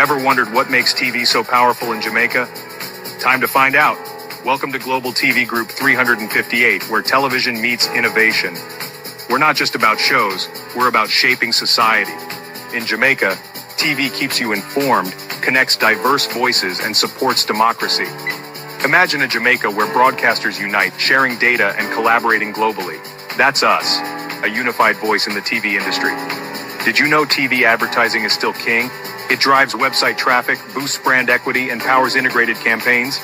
Ever wondered what makes TV so powerful in Jamaica? Time to find out. Welcome to Global TV Group 358, where television meets innovation. We're not just about shows, we're about shaping society. In Jamaica, TV keeps you informed, connects diverse voices, and supports democracy. Imagine a Jamaica where broadcasters unite, sharing data and collaborating globally. That's us, a unified voice in the TV industry. Did you know TV advertising is still king? It drives website traffic, boosts brand equity, and powers integrated campaigns.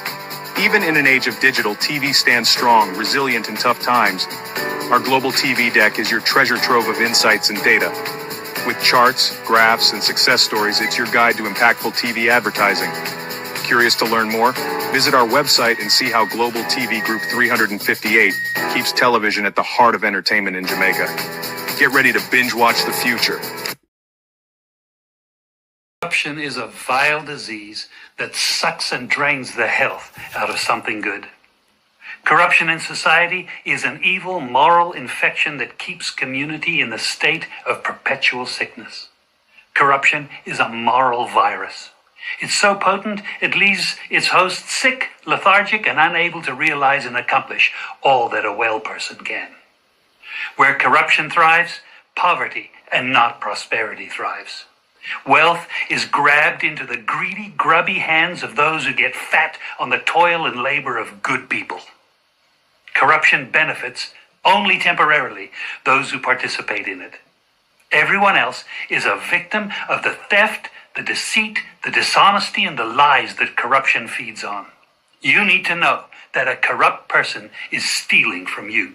Even in an age of digital, TV stands strong, resilient in tough times. Our global TV deck is your treasure trove of insights and data. With charts, graphs, and success stories, it's your guide to impactful TV advertising. Curious to learn more? Visit our website and see how Global TV Group 358 keeps television at the heart of entertainment in Jamaica. Get ready to binge watch the future. Corruption is a vile disease that sucks and drains the health out of something good. Corruption in society is an evil moral infection that keeps community in the state of perpetual sickness. Corruption is a moral virus. It's so potent, it leaves its host sick, lethargic, and unable to realize and accomplish all that a well person can. Where corruption thrives, poverty and not prosperity thrives. Wealth is grabbed into the greedy, grubby hands of those who get fat on the toil and labor of good people. Corruption benefits only temporarily those who participate in it. Everyone else is a victim of the theft, the deceit, the dishonesty, and the lies that corruption feeds on. You need to know that a corrupt person is stealing from you.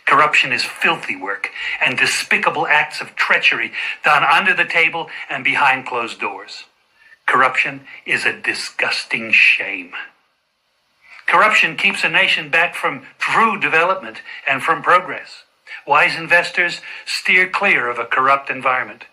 Corruption is filthy work and despicable acts of treachery done under the table and behind closed doors. Corruption is a disgusting shame. Corruption keeps a nation back from true development and from progress. Wise investors steer clear of a corrupt environment.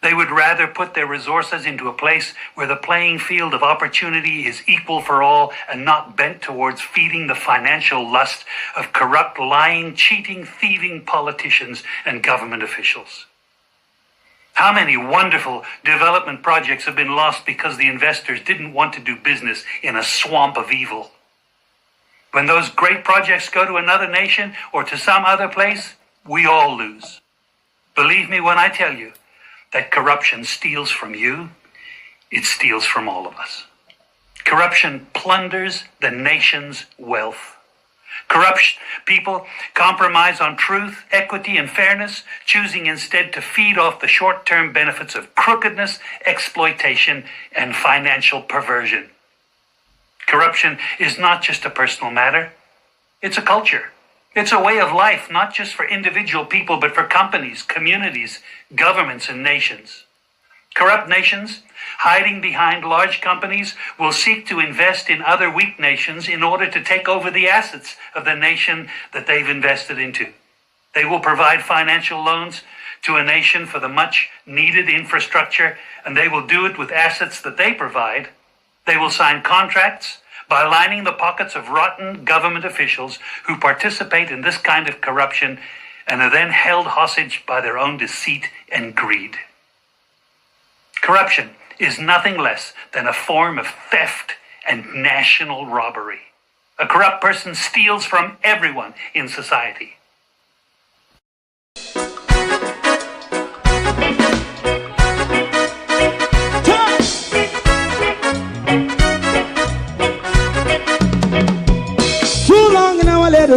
They would rather put their resources into a place where the playing field of opportunity is equal for all and not bent towards feeding the financial lust of corrupt, lying, cheating, thieving politicians and government officials. How many wonderful development projects have been lost because the investors didn't want to do business in a swamp of evil? When those great projects go to another nation or to some other place, we all lose. Believe me when I tell you that corruption steals from you, it steals from all of us. Corruption plunders the nation's wealth. Corrupt people compromise on truth, equity, and fairness, choosing instead to feed off the short-term benefits of crookedness, exploitation, and financial perversion. Corruption is not just a personal matter, it's a culture. It's a way of life, not just for individual people, but for companies, communities, governments, and nations. Corrupt nations, hiding behind large companies, will seek to invest in other weak nations in order to take over the assets of the nation that they've invested into. They will provide financial loans to a nation for the much-needed infrastructure, and they will do it with assets that they provide. They will sign contracts by lining the pockets of rotten government officials who participate in this kind of corruption and are then held hostage by their own deceit and greed. Corruption is nothing less than a form of theft and national robbery. A corrupt person steals from everyone in society.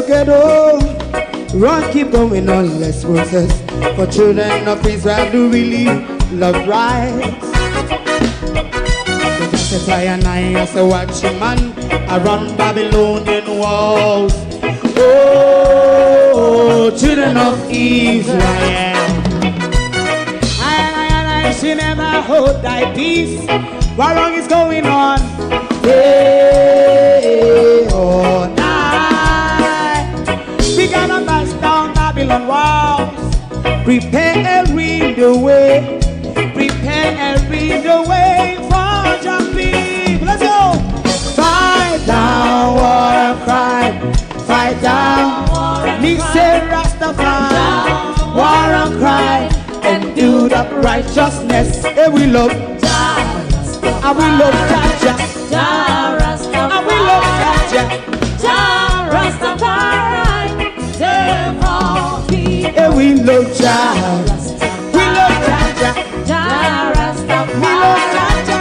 Ghetto, run, keep going on, less process. For children of Israel who really love rights. So just say and I as a watching man around Babylonian walls. Oh, children of Israel. I she never hold thy peace. What wrong is going on? Hey, oh, we gotta bust down Babylon walls. Prepare the way. Prepare the way for your people. Let's go. Fight down war and crime. Fight down. Me say Rastafari. War and crime. And do the righteousness. Hey, we love. And we love Jaja. Jah Rastafari. And we love Jaja. Jah Rastafari. Save all people. And we love Jaja. We love Jaja. Jah Rastafari. We love Jaja.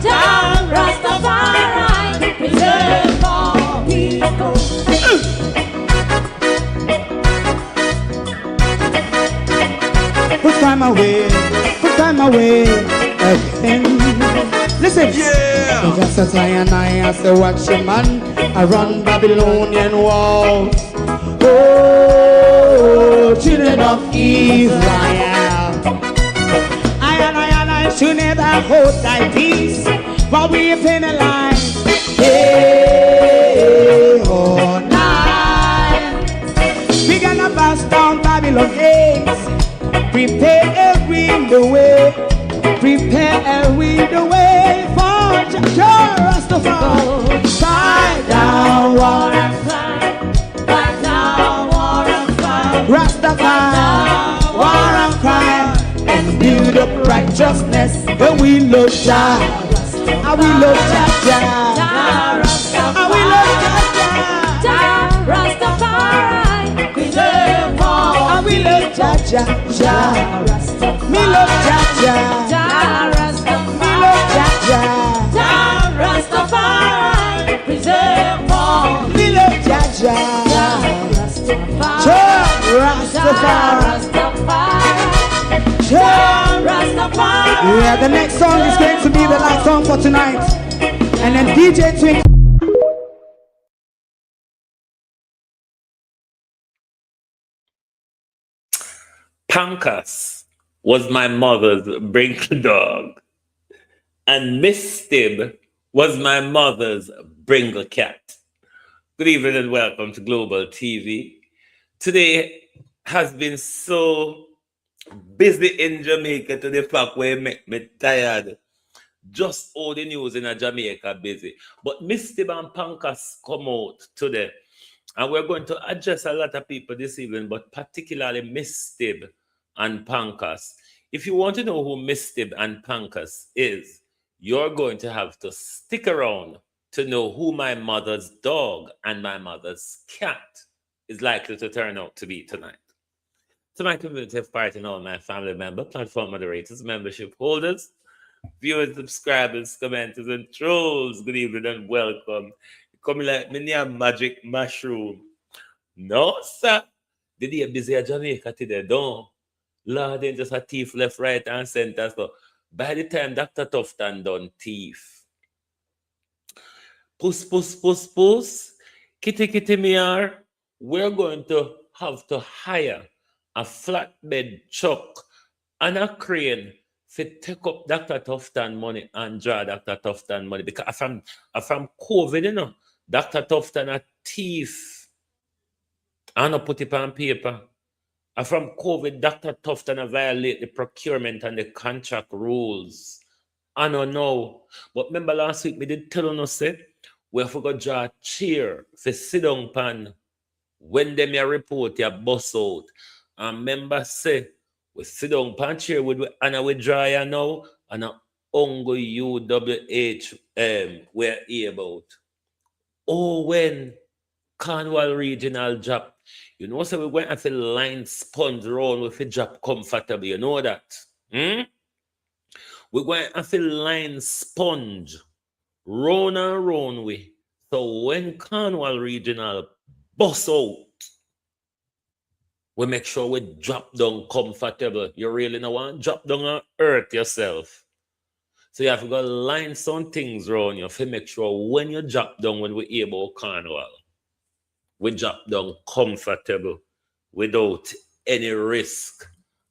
Jah Rastafari. Preserve all people. Put time away again. Listen, yeah. Just as I and I as a watchman around Babylonian walls. Oh, children of Israel. I and I should never hold thy peace, while we penalize day or night. We gonna bust down Babylon gates. Prepare the way, prepare the way for Jah Rastafari. Fight down war and fight, Fight down war and fight. Rastafari, war and crime, and build up righteousness. And we love Jah, and we love Jah, and we love Jah, Jah Rastafari. Preserve all. and we love Jah, Jah. Me love Jaja. Jah Me Rastafari. love Jaja. Jah Rastafari. Preserve all. Me love Jaja. Jah Rastafari. Jah Rastafari. Jah. Rastafari. Yeah, the next song is going to be the last song for tonight. And then DJ Twink. Pankas was my mother's Brinkle dog, and Miss Stib was my mother's Bringle cat. Good evening and welcome to Global TV. Today has been so busy in Jamaica to the fact where it make me tired. Just all the news in Jamaica busy. But Miss Stib and Pankas come out today. And we're going to address a lot of people this evening, but particularly Miss Stib and Pankas. If you want to know who Miss Stib and Pankas is, you're going to have to stick around to know who my mother's dog and my mother's cat is likely to turn out to be tonight. To my community of part and all my family member, platform moderators, membership holders, viewers, subscribers, commenters, and trolls, good evening and welcome. Coming like me a magic mushroom. No, sir. Did you busy at Jamaica today? Don't. Lord, ain't just a thief left, right, and center. So by the time Dr. Tufton done thief. Puss, puss, puss, puss. Kitty, kitty, me are. We're going to have to hire a flatbed truck and a crane to take up Dr. Tufton money and draw Dr. Tufton money. Because from COVID, you know, Dr. Tufton a thief. I don't put it on paper. And from COVID, Dr. Tufton violate the procurement and the contract rules. I don't know. But remember last week, we did tell you, say, we forgot to draw a chair for sit down pan. When them your report, you bust out. And remember, say, we sit down pan chair with and we draw you now, and a ongo UWH we're about. Oh, when Cornwall Regional job. You know, so we went and feel line sponge round with a job comfortable. You know that? We went and feel line sponge round and round with. So when Cornwall Regional bust out, we make sure we drop down comfortable. You really don't want to drop down and hurt yourself. So you have to go line some things around you to make sure when you drop down when we hear about Cornwall, we drop down comfortable without any risk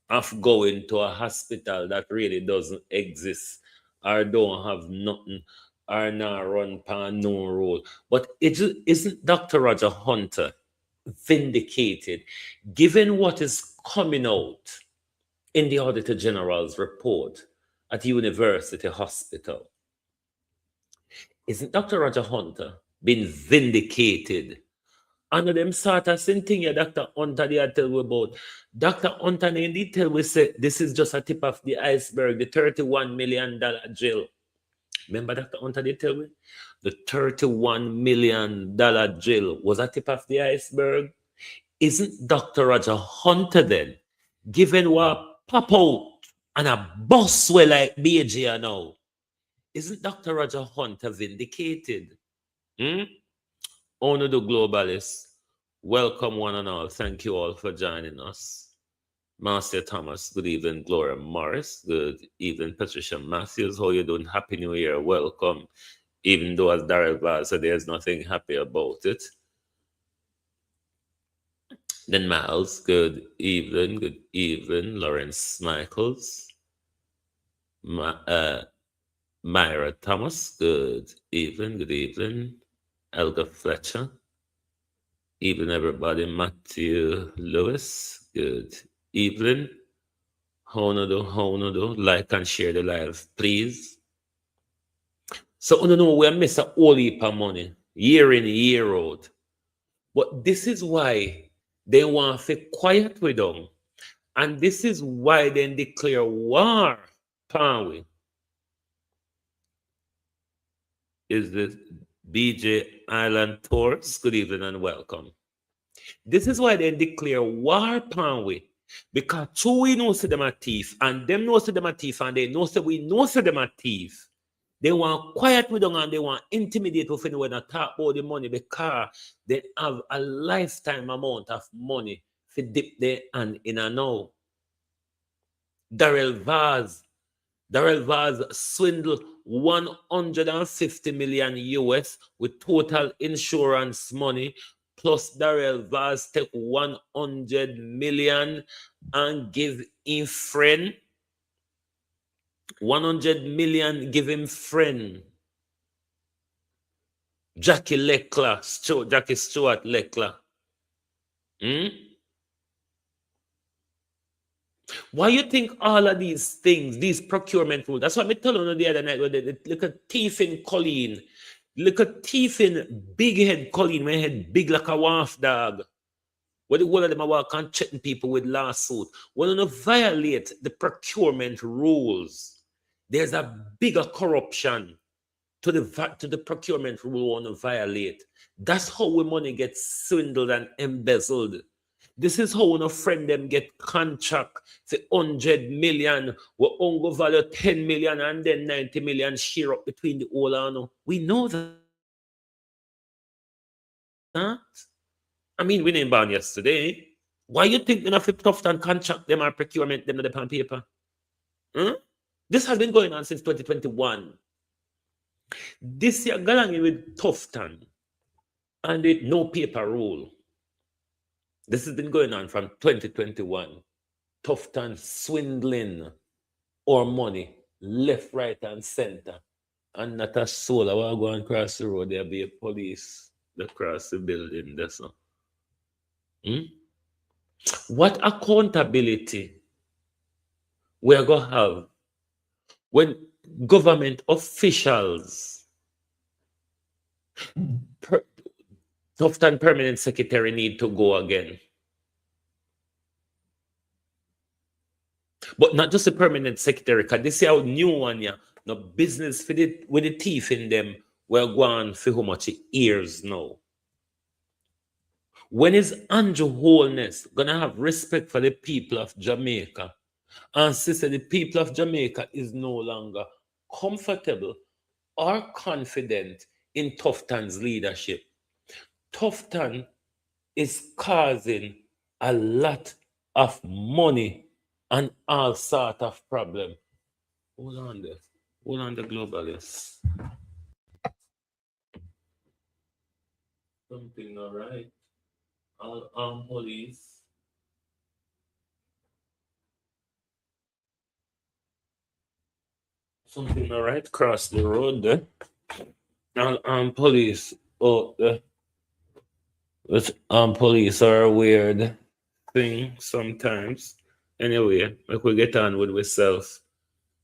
of going to a hospital that really doesn't exist or don't have nothing or not run pan no road. But isn't Dr. Roger Hunter vindicated given what is coming out in the Auditor General's report at University Hospital? Isn't Dr. Roger Hunter been vindicated? And them sort of same thing yeah, Dr. Hunter they tell we about. Dr. Hunter in detail we say this is just a tip of the iceberg, the $31 million jail. Remember Dr. Hunter did tell me? The $31 million drill was a tip of the iceberg. Isn't Dr. Roger Hunter then given what pop out and a boss way like BJ now? Isn't Dr. Roger Hunter vindicated? Hmm? Honor the globalists. Welcome one and all. Thank you all for joining us. Marcia Thomas, good evening. Gloria Morris, good evening. Patricia Matthews, how you doing? Happy New Year. Welcome. Even though, as Darrell Vaz said, there's nothing happy about it. Then Miles, good evening. Good evening. Lawrence Michaels. Myra Thomas, good evening. Good evening. Elga Fletcher. Evening, everybody. Matthew Lewis, good evening. How no do, like and share the live, please. So, no, we miss a whole heap of money, year in, year out. But this is why they want to quiet with them. And this is why they declare war upon we. Is this BJ Island Tours? Good evening and welcome. This is why they declare war upon we. Because two we know see them a thief, and them know see them a thief, and they know say we know see them a thief. They want quiet with them and they want intimidate with them when they talk about the money because they have a lifetime amount of money to dip their hand in a now. Darrell Vaz swindled 150 million US with total insurance money. Plus Darrell Vaz take 100 million and give him friend. 100 million give him friend. Jackie Stewart Leclerc. Why you think all of these things, these procurement rules? That's what I told you the other night. Look at thief in Colleen. Look at thief in big head Colleen, my head big like a wolf dog. What the one of them are walk and chatting people with lawsuit. When you violate the procurement rules, there's a bigger corruption to the procurement rule want to violate. That's how we money gets swindled and embezzled. This is how a friend them get contract for 100 million, we only value 10 million and then 90 million share up between the whole and we know that. I mean, we didn't born yesterday. Why you think they have to tough and contract them or procurement them to the pen paper? This has been going on since 2021. This year, Galangi with Tufton and it no paper rule. This has been going on from 2021. Tufton swindling our money left, right, and center. And not a soul. I want to go and cross the road. There'll be a police that cross the building. That's all. What accountability we're going to have when government officials, Tufton permanent secretary need to go again. But not just the permanent secretary, because this is our new one, yeah. No business with the thief in them. We're going for how much years now. When is Andrew Holness gonna have respect for the people of Jamaica? And sister, the people of Jamaica is no longer comfortable or confident in Tufton's leadership. Tufton is causing a lot of money and all sort of problem. Hold on there. Hold on the globalists. Something all right. All armed police. Something all right. Cross the road there. All armed police. Oh, police are a weird thing sometimes. Anyway, like we get on with ourselves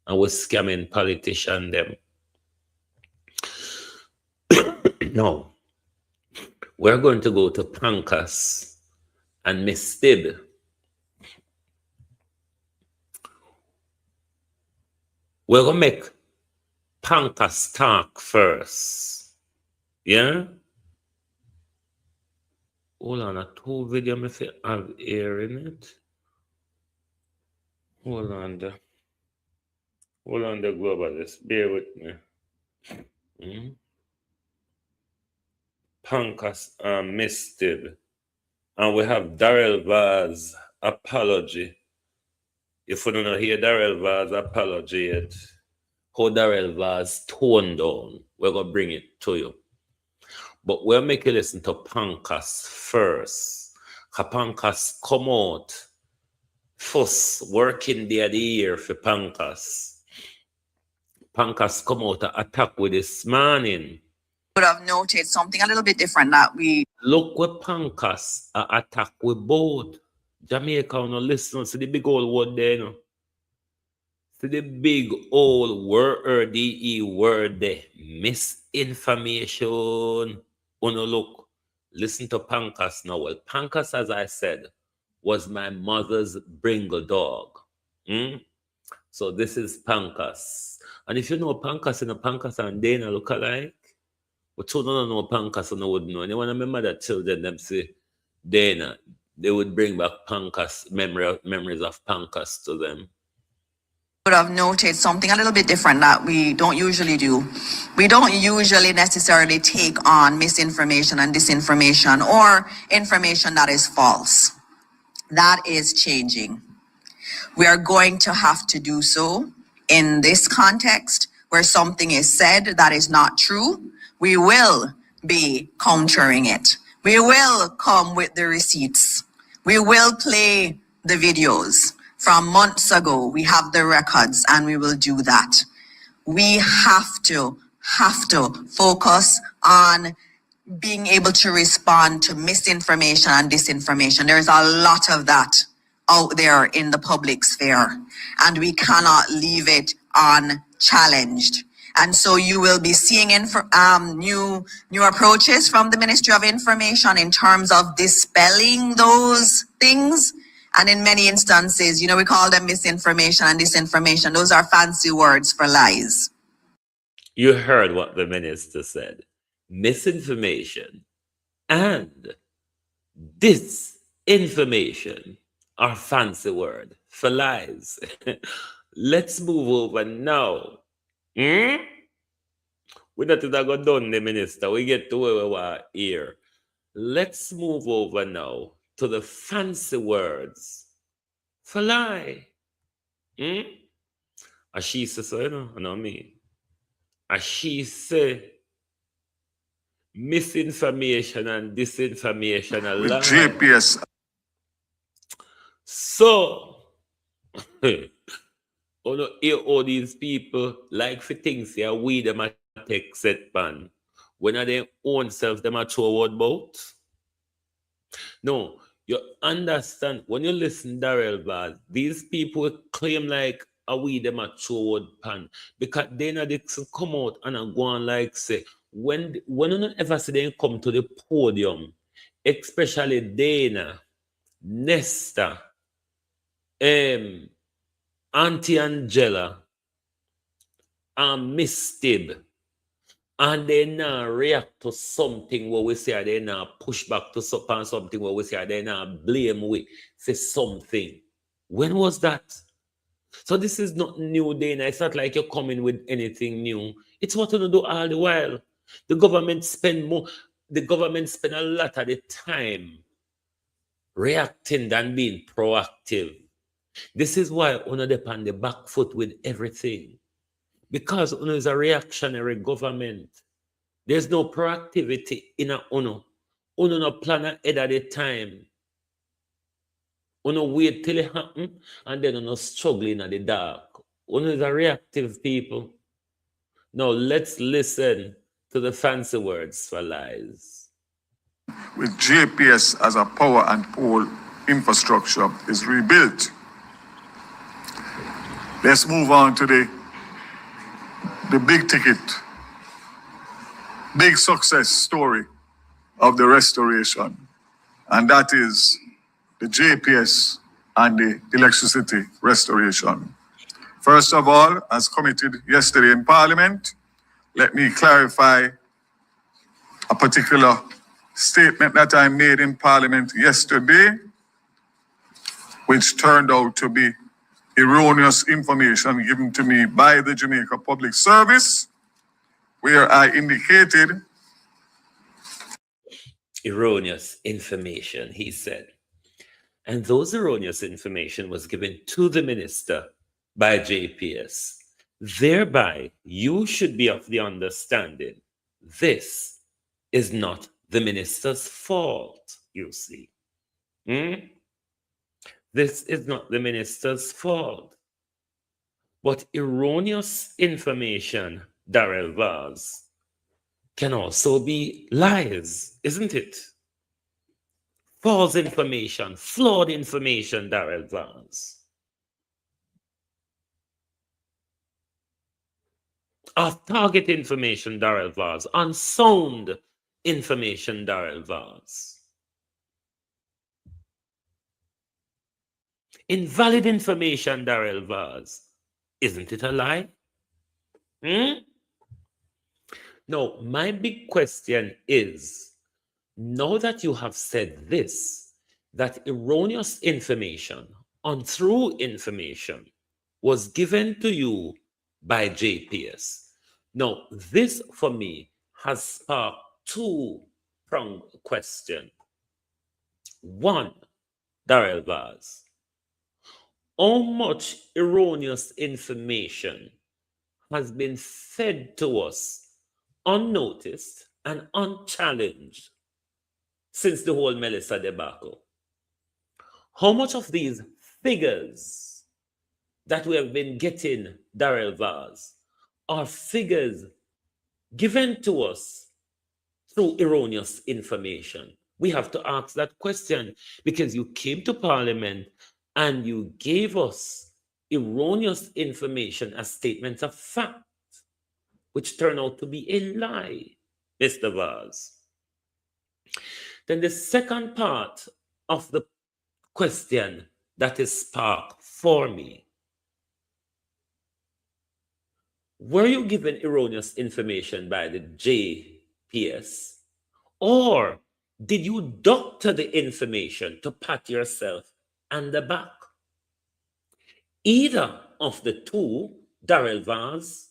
and we're scamming politician them. No. We're going to go to Pancas and Miss Stib. We're going to make Pancas talk first. Yeah? Hold on, a two video me fi have here in it. Hold on the globalist. Bear with me. Mm? Pancas misted. And we have Darrell Vaz apology. If you don't hear Darrell Vaz apology yet, how Darrell Vaz toned down, we're gonna bring it to you. But we'll make you listen to Pancas first. Pancas come out first working day of the year for Pancas. Pancas come out to attack with this morning. Would have noted something a little bit different that we Look what Pancas attack with both. Jamaica, no listen to the big old word there, you know. To the big old word, the word there. Misinformation. Uno look. Listen to Pancas now. Well, Pancas, as I said, was my mother's Bringle dog. So this is Pancas. And if you know Pancas, you know Pancas and Dana look alike. But you don't know Pancas, you wouldn't know. And when I remember that children, them say Dana, they would bring back Pancas, memories of Pancas to them. would have noted something a little bit different that we don't usually do. We don't usually necessarily take on misinformation and disinformation or information that is false. That is changing. We are going to have to do so in this context where something is said that is not true. We will be countering it. We will come with the receipts. We will play the videos from months ago. We have the records and we will do that. We have to focus on being able to respond to misinformation and disinformation. There's a lot of that out there in the public sphere, and we cannot leave it unchallenged. And so you will be seeing new approaches from the Ministry of Information in terms of dispelling those things. And in many instances, we call them misinformation and disinformation. Those are fancy words for lies. You heard what the minister said. Misinformation and disinformation are fancy word for lies. Let's move over now. We're not going done, the minister. We get to where we are here. Let's move over now to the fancy words for lie. As she says, so, I know me. As she say, misinformation and disinformation are with lies. GPS. So, all these people like for things here, we them a take set ban. When are their own self them a throw word about? No, you understand when you listen Darrell Vaz, these people claim like a we them a throw word pan because they not come out and go on like say when you ever see them come to the podium, especially Dana, Nesta, Auntie Angela, and Miss Tib, and they now react to something where we say they now push back to something where we say they now blame we say something. When was that? So this is not new, Dana. It's not like you're coming with anything new. It's what you do all the while. The government spend a lot of the time reacting than being proactive. This is why UNO depend on the back foot with everything. Because UNO is a reactionary government. There's no proactivity in a UNO. UNO no plan ahead of the time. UNO wait till it happen and then UNO struggling at the dark. UNO is a reactive people. Now let's listen to the fancy words for lies. With GPS as a power and pole infrastructure is rebuilt. Let's move on to the big ticket, big success story of the restoration. And that is the JPS and the electricity restoration. First of all, as committed yesterday in Parliament, let me clarify a particular statement that I made in Parliament yesterday, which turned out to be erroneous information given to me by the Jamaica Public Service, where I indicated erroneous information, he said. And those erroneous information was given to the minister by JPS. Thereby, you should be of the understanding this is not the minister's fault, you see. This is not the minister's fault. But erroneous information, Darrell Vaz, can also be lies, isn't it? False information, flawed information, Darrell Vaz. Off-target information, Darrell Vaz. Unsound information, Darrell Vaz. Invalid information, Darrell Vaz. Isn't it a lie? No, my big question is, now that you have said this, that erroneous information, untrue information, was given to you by JPS. Now, this for me has sparked two-pronged question. One, Darrell Vaz, how much erroneous information has been fed to us unnoticed and unchallenged since the whole Melissa debacle? How much of these figures that we have been getting, Darrell Vaz, are figures given to us through erroneous information? We have to ask that question because you came to Parliament and you gave us erroneous information as statements of fact, which turned out to be a lie, Mr. Vaz. Then the second part of the question that is sparked for me. Were you given erroneous information by the JPS, or did you doctor the information to pat yourself on the back? Either of the two, Darrell Vaz,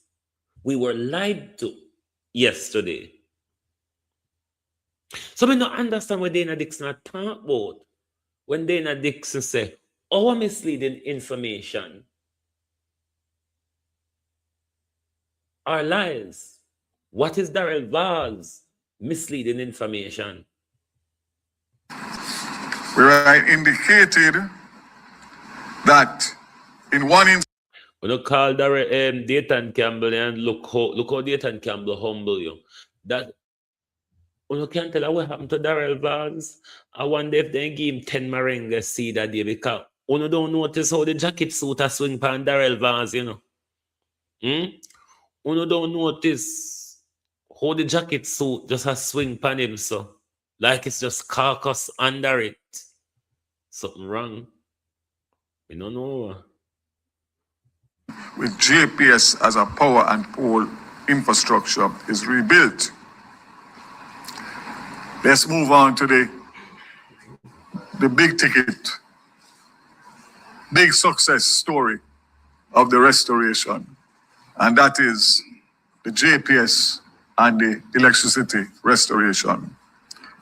we were lied to yesterday. So we don't understand what Dana Dixon talk about when Dana Dixon say, our misleading information are lies. What is Darrell Vaz misleading information? where I indicated that in one instance, when you call Dayton Campbell and look how Dayton Campbell humble you. That when you can't tell what happened to Darrell Vaz, I wonder if they give him 10 merengue seed that day because you don't notice how the jacket suit a swing pan Darrell Vaz, you know. You don't notice how the jacket suit just a swing pan him so. Like it's just carcass under it. Something wrong. We don't know. with JPS as a power and pole infrastructure is rebuilt. Let's move on to the big ticket, big success story of the restoration, and that is the JPS and the electricity restoration.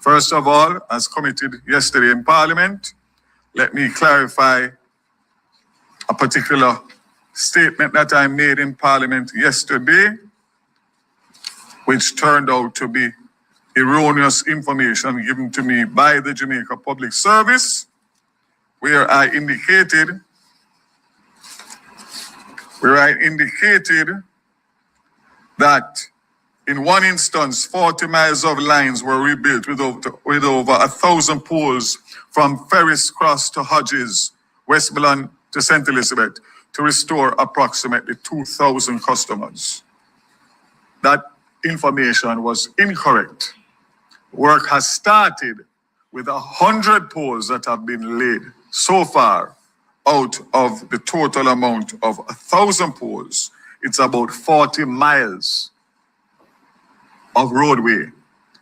First of all, as committed yesterday in Parliament, let me clarify a particular statement that I made in Parliament yesterday, which turned out to be erroneous information given to me by the Jamaica Public Service, where I indicated that in one instance, 40 miles of lines were rebuilt with over 1,000 poles from Ferris Cross to Hodges, Westmoreland to St. Elizabeth, to restore approximately 2,000 customers. That information was incorrect. Work has started with 100 poles that have been laid so far out of the total amount of 1,000 poles, it's about 40 miles of roadway.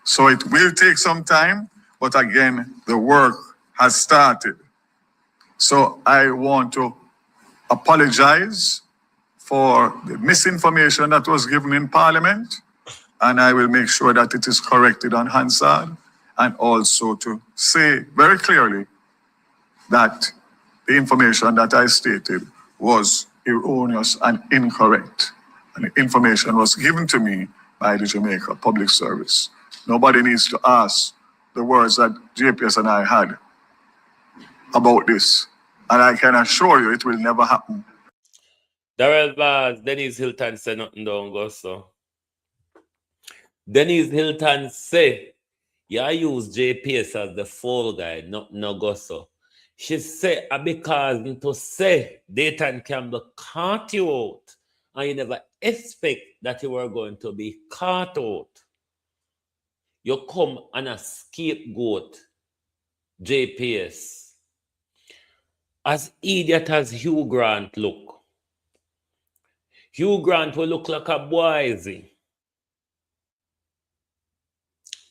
So it will take some time, but again, the work has started. So I want to apologize for the misinformation that was given in Parliament, and I will make sure that it is corrected on Hansard, and also to say very clearly that the information that I stated was erroneous and incorrect. And the information was given to me by the Jamaica Public Service. Nobody needs to ask the words that JPS and I had about this. And I can assure you it will never happen. Darrell Vaz, Denise Hilton say nothing don't go so. Denise Hilton say, yeah, I use JPS as the fall guy, not no go so. She say, because to say Dayton Campbell caught you out, and you never expect that you were going to be caught out. You come on a scapegoat, JPS. As idiot as Hugh Grant look. Hugh Grant will look like a boy, is he?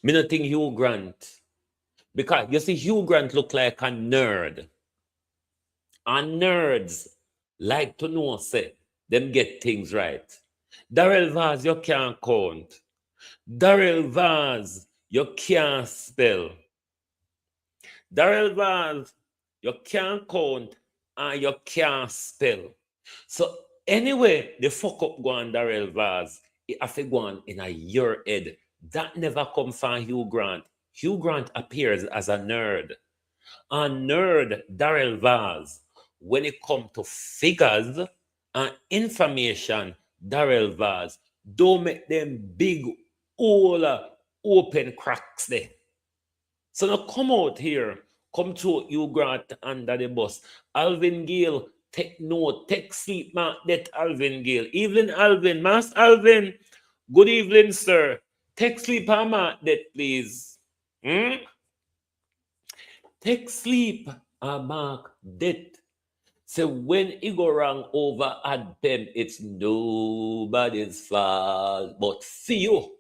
Me not think Hugh Grant. Because you see, Hugh Grant look like a nerd. And nerds like to know, say, them get things right. Darrell Vaz, you can't count. Darrell Vaz, you can't spell. Darrell Vaz, you can't count and you can't spell. So anyway, the fuck up go on Darrell Vaz, it have to go on in a year head. That never come from Hugh Grant. Hugh Grant appears as a nerd. A nerd, Darrell Vaz, when it comes to figures and information, Darrell Vaz, don't make them big, all open cracks there. So now come out here, come to Hugh Grant under the bus. Alvin Gale, take note, take sleep, man, that Alvin Gale. Evening, Alvin, Master Alvin. Good evening, sir. Take sleep, Mark that, please. Take sleep, Mark that. So when it go wrong over at them, it's nobody's fault but for you,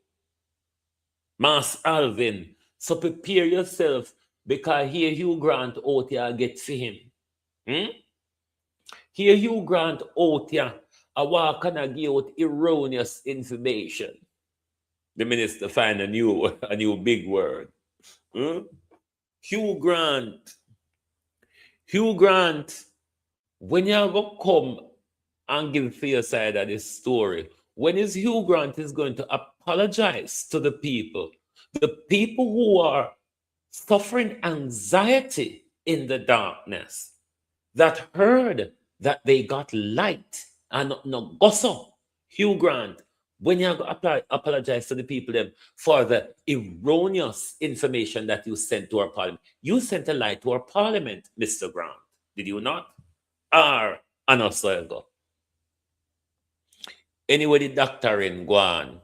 Master Alvin. So prepare yourself, because here Hugh Grant out here get for him. Here Hugh Grant out here, I walk and I give out erroneous information. The minister find a new big word. Hugh Grant. Hugh Grant, when you go come and give for your side of this story, when is Hugh Grant is going to apologize to the people who are suffering anxiety in the darkness, that heard that they got light and no gossip. Hugh Grant, when you apologize to the people them for the erroneous information that you sent to our parliament, you sent a lie to our parliament, Mr. Grant, did you not? Anasoego. Anyway, the doctoring go on.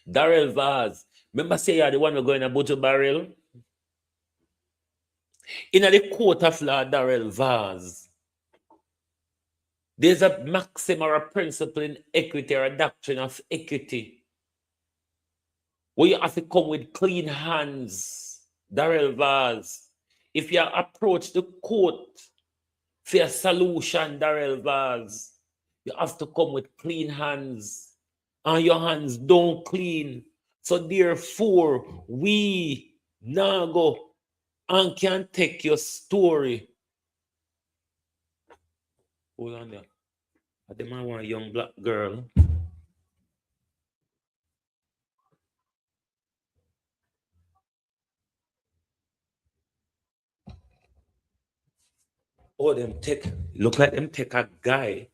Darrell Vaz, remember say you're the one we're going to Buju Barrel? In the court of law, Darrell Vaz, there's a maxim or a principle in equity or a doctrine of equity where you have to come with clean hands, Darrell Vaz. If you approach the court for a solution, Darrell Vaz, you have to come with clean hands, and your hands don't clean. So therefore, we now go and can take your story. Hold on there. I think I want a young black girl. Oh, them take, look like them take a guy,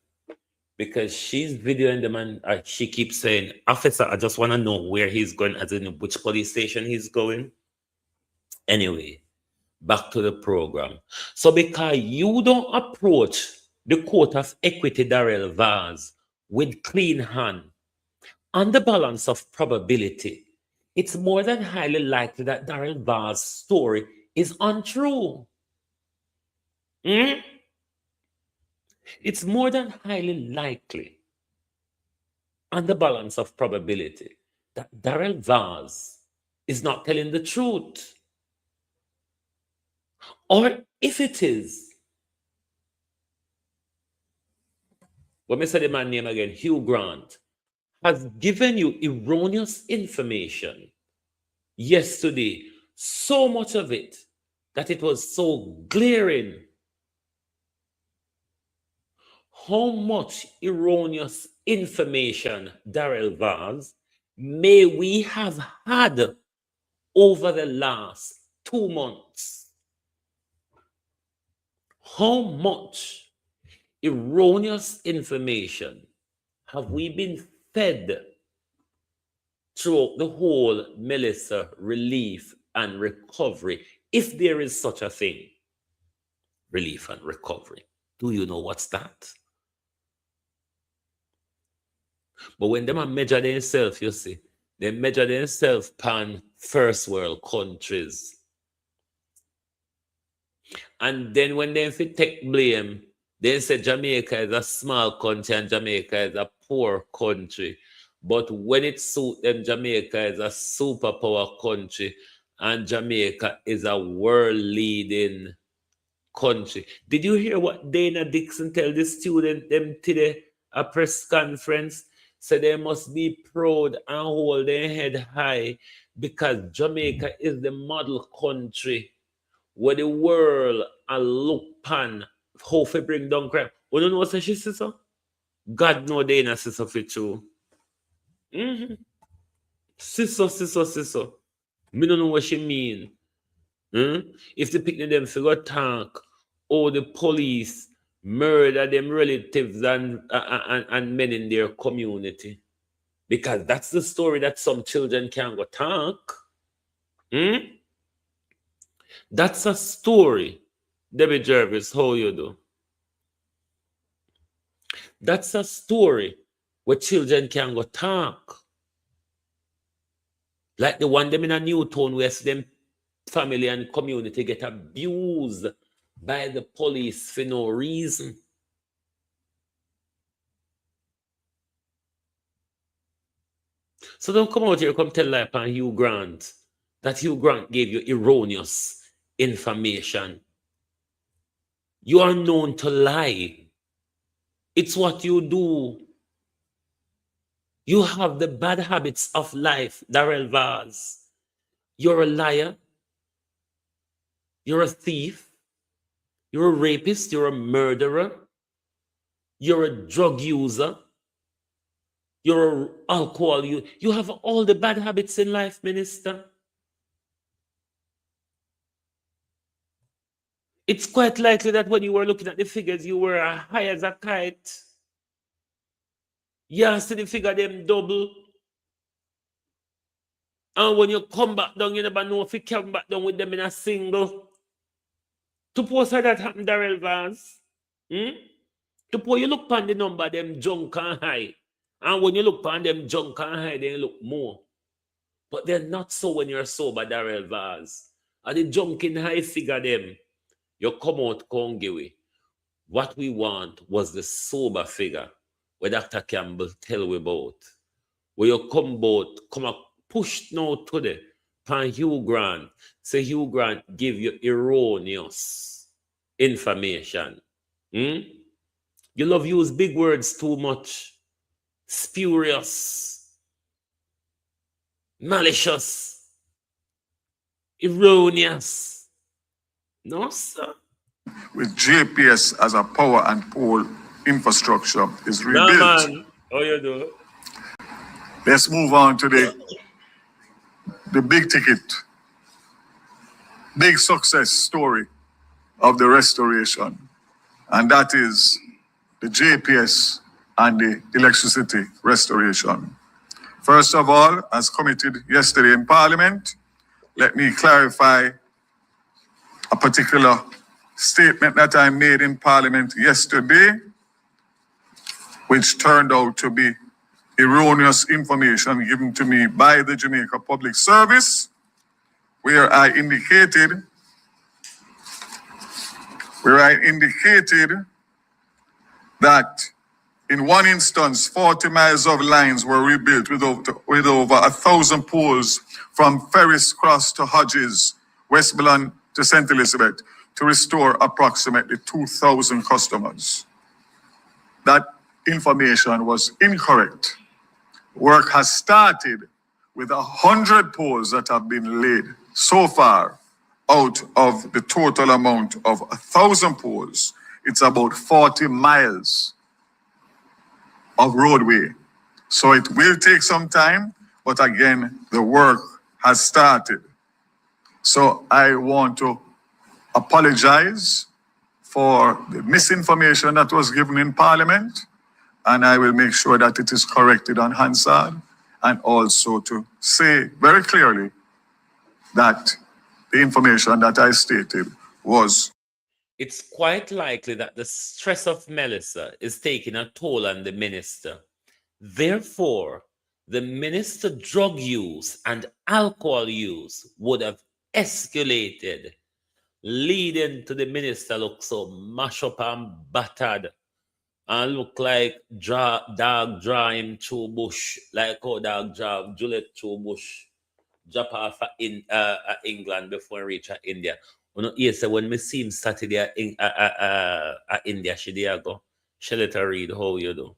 because she's videoing them and she keeps saying, officer, I just want to know where he's going, as in which police station he's going. Anyway, back to the program. So because you don't approach the court of equity, Darrell Vaz, with clean hand, on the balance of probability, it's more than highly likely that Darrell Vaz's story is untrue. Hmm? It's more than highly likely, on the balance of probability, that Darrell Vaz is not telling the truth. Or if it is, let me say the man name again, Hugh Grant, has given you erroneous information yesterday, so much of it that it was so glaring. How much erroneous information, Darrell Vaz, may we have had over the last 2 months? How much erroneous information have we been fed throughout the whole Melissa relief and recovery, if there is such a thing? Relief and recovery. Do you know what's that? But when them a measure themselves, you see, they measure themselves pan first world countries. And then when they fit take blame, they say Jamaica is a small country and Jamaica is a poor country. But when it suits them, Jamaica is a superpower country and Jamaica is a world leading country. Did you hear what Dana Dixon tell the student them today a press conference? Said they must be proud and hold their head high because Jamaica is the model country where the world a look pan how to bring down crime. You don't know what she says so? God know Dana says of it too. Mm-hmm. Siso. Me don't know what she mean. If the picnic them figure talk, or the police murder them relatives and men in their community. Because that's the story that some children can go talk. That's a story, Debbie Jervis, how you do. That's a story where children can go talk. Like the one them in a Newtown where them family and community get abused by the police for no reason. So don't come out here, come tell lie upon Hugh Grant that Hugh Grant gave you erroneous information. You are known to lie. It's what you do. You have the bad habits of life, Darrell Vaz. You're a liar. You're a thief. You're a rapist. You're a murderer. You're a drug user. You're an alcohol user. You have all the bad habits in life, Minister. It's quite likely that when you were looking at the figures, you were high as a kite. You see the figure them double. And when you come back down, you never know if you come back down with them in a single. To post how that happened, Darrell Vance. To post you look upon the number, them junk and high. And when you look upon them junk and high, they look more. But they're not so when you're sober, Darrell Vance. And the junk in high figure them. You come out Kongiwi. What we want was the sober figure where Dr. Campbell tell we about. Where you come up, push now to the pan Hugh Grant. Say Hugh Grant give you erroneous information. You love use big words too much. Spurious. Malicious. Erroneous. No, sir. With JPS as a power and pole infrastructure is rebuilt. Nah, man. How you do? Let's move on to the big ticket, big success story of the restoration. And that is the JPS and the electricity restoration. First of all, as committed yesterday in Parliament, let me clarify a particular statement that I made in Parliament yesterday, which turned out to be erroneous information given to me by the Jamaica Public Service, where I indicated where I indicated that in one instance, 40 miles of lines were rebuilt with over 1,000 poles from Ferris Cross to Hodges, Westmoreland to St. Elizabeth, to restore approximately 2,000 customers. That information was incorrect. Work has started with 100 poles that have been laid so far out of the total amount of 1,000 poles. It's about 40 miles of roadway. So it will take some time, but again, the work has started. So I want to apologize for the misinformation that was given in Parliament, and I will make sure that it is corrected on Hansard, and also to say very clearly that the information that I stated was. It's quite likely that the stress of Melissa is taking a toll on the minister. Therefore, the minister drug use and alcohol use would have escalated, leading to the minister look so mashed up and battered and look like dog draw him through bush, like how dog draw Juliet through bush, drop off at England before reach at India. You know, yes, when me see him Saturday at India, she there go. She let her read how you do.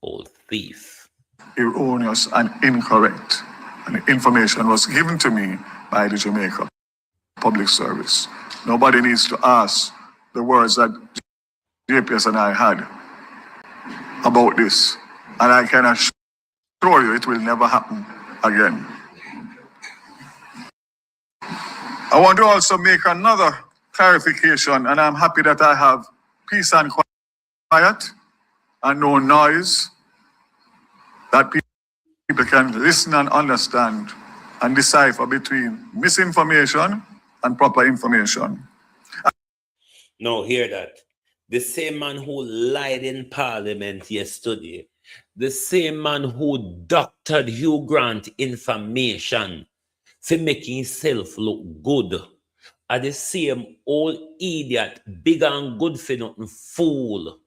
Old thief. Erroneous and incorrect. And the information was given to me by the Jamaica Public Service. Nobody needs to ask the words that JPS and I had about this. And I can assure you it will never happen again. I want to also make another clarification, and I'm happy that I have peace and quiet and no noise, that people can listen and understand and decipher between misinformation and proper information. No, hear that. The same man who lied in Parliament yesterday, the same man who doctored Hugh Grant information for making himself look good, are the same old idiot, big and good for nothing fool,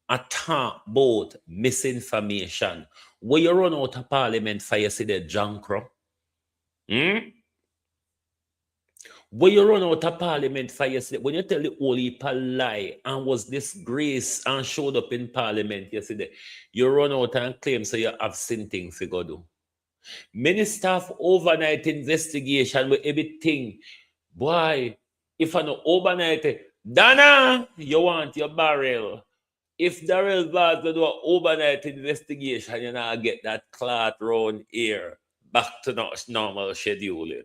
a talk about misinformation. Where you run out of Parliament for yesterday, John Crow? When you run out of Parliament for yesterday, when you tell the whole heap a lie and was disgraced and showed up in Parliament yesterday, you run out and claim so you have seen things to go do. Minister of overnight investigation with everything. Boy, if I know overnight, Dana, you want your barrel. If Darrell Vaz do an overnight investigation, you now get that clot round here back to normal scheduling.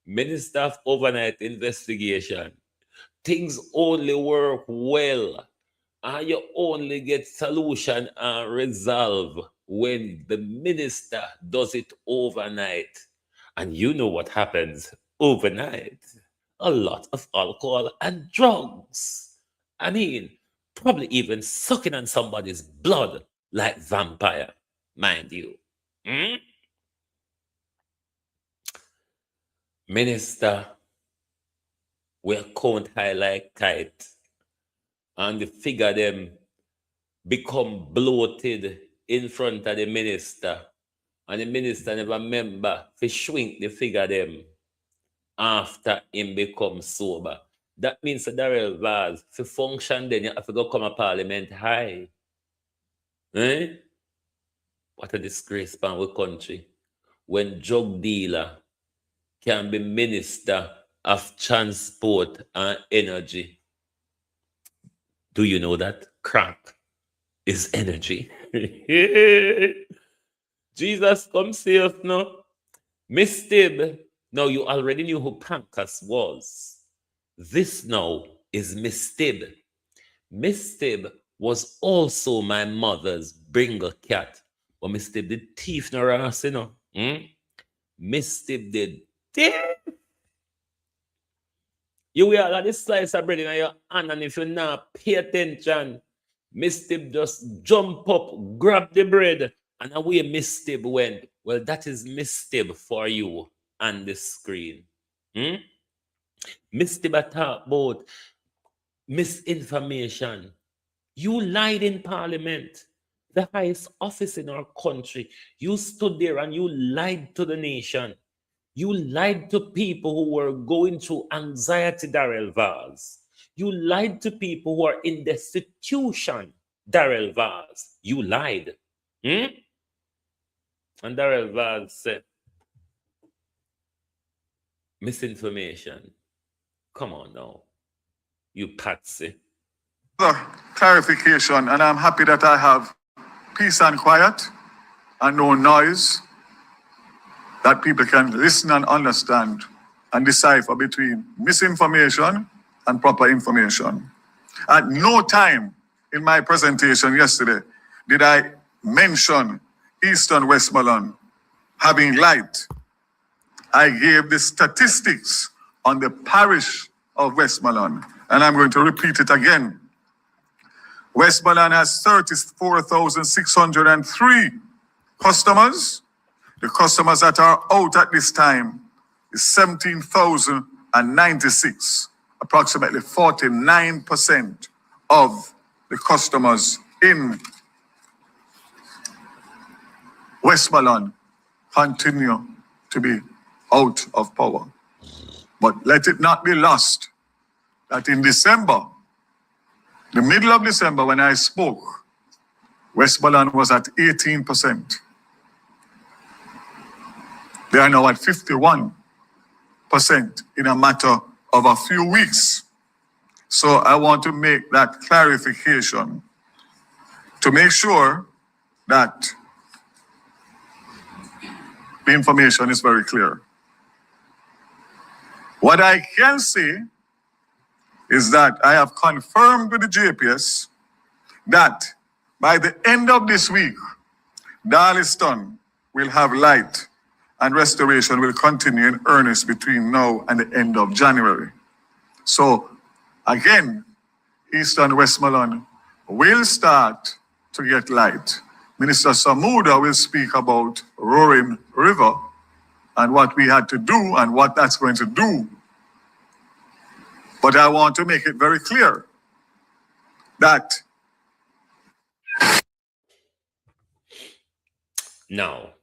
Minister of overnight investigation. Things only work well, and you only get solution and resolve when the minister does it overnight. And you know what happens overnight? A lot of alcohol and drugs. I mean, probably even sucking on somebody's blood like vampire, mind you. Minister will count high like kite, and the figure them become bloated in front of the minister, and the minister never remember to shrink the figure them after him become sober. That means the Darrell Vaz to function then you have to go come a parliament high. What a disgrace for our country when drug dealer can be minister of transport and energy. Do you know that crack is energy? Jesus, come save now. Miss Tib, now you already knew who Pancras was. This now is Miss Tib. Miss Tib was also my mother's bringer cat. But Miss Tib did thief no ass, you know. Miss Tib did thief. You will have this slice of bread in your hand, and if you not pay attention, Miss Tib just jump up, grab the bread, and away Miss Tib went. Well, that is Miss Tib for you on the screen. Mr. talk about misinformation. You lied in Parliament, the highest office in our country. You stood there and you lied to the nation. You lied to people who were going through anxiety, Darrell Vaz. You lied to people who are in destitution, Darrell Vaz. You lied. Hmm? And Darrell Vaz said, misinformation. Come on now, you patsy. The clarification, and I'm happy that I have peace and quiet and no noise, that people can listen and understand and decipher between misinformation and proper information. At no time in my presentation yesterday did I mention Eastern Westmoreland having light. I gave the statistics on the parish of Westmoreland, and I'm going to repeat it again. Westmoreland has 34,603 customers. The customers that are out at this time is 17,096, approximately 49% of the customers in Westmoreland continue to be out of power. But let it not be lost that in December, the middle of December when I spoke, Westmoreland was at 18%. They are now at 51% in a matter of a few weeks. So I want to make that clarification to make sure that the information is very clear. What I can say is that I have confirmed with the JPS that by the end of this week, Darliston will have light and restoration will continue in earnest between now and the end of January. So again, Eastern Westmoreland will start to get light. Minister Samuda will speak about Roaring River and what we had to do and what that's going to do. But I want to make it very clear that Now,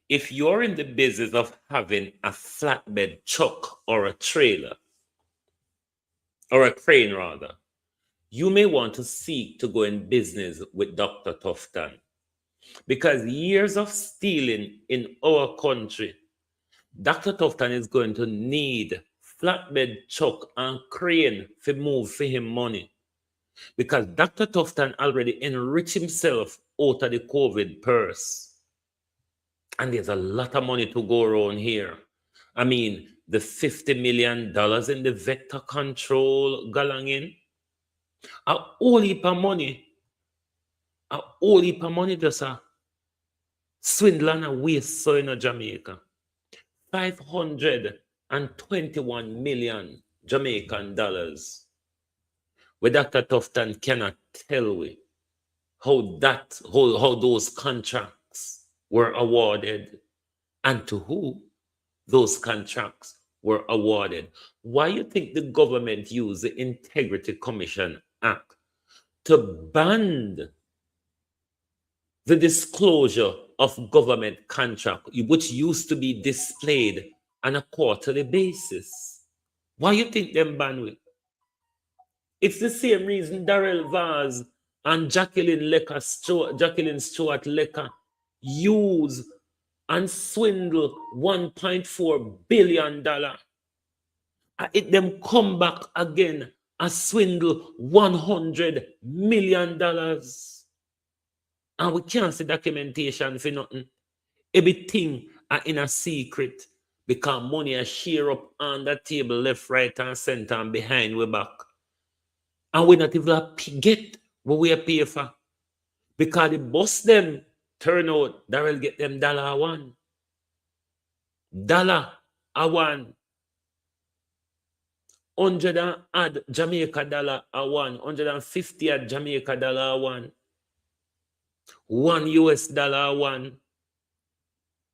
if you're in the business of having a flatbed truck or a trailer, or a crane rather, you may want to seek to go in business with Dr. Tufton. Because years of stealing in our country, Dr. Tufton is going to need flatbed truck and crane to move for him money. Because Dr. Tufton already enriched himself out of the COVID purse. And there's a lot of money to go around here. I mean, the $50 million in the vector control galang in, a whole heap of money just a swindle and a waste so in Jamaica. 521 million Jamaican dollars. Where Dr. Tufton cannot tell we how those contracts were awarded and to who those contracts were awarded. Why you think the government used the Integrity Commission Act to ban the disclosure of government contract, which used to be displayed on a quarterly basis? Why you think them ban it? It's the same reason Darrell Vaz and Jacqueline Stewart Lecker use and swindle $1.4 billion. It them come back again and swindle $100 million. And we can't see documentation for nothing. Everything are in a secret because money is share up on the table, left, right, and center, and behind we back. And we not even get what we pay for. Because the boss them turn out, they will get them $1. $1. 100 and add Jamaica $1. 150 at Jamaica $1. $1 US.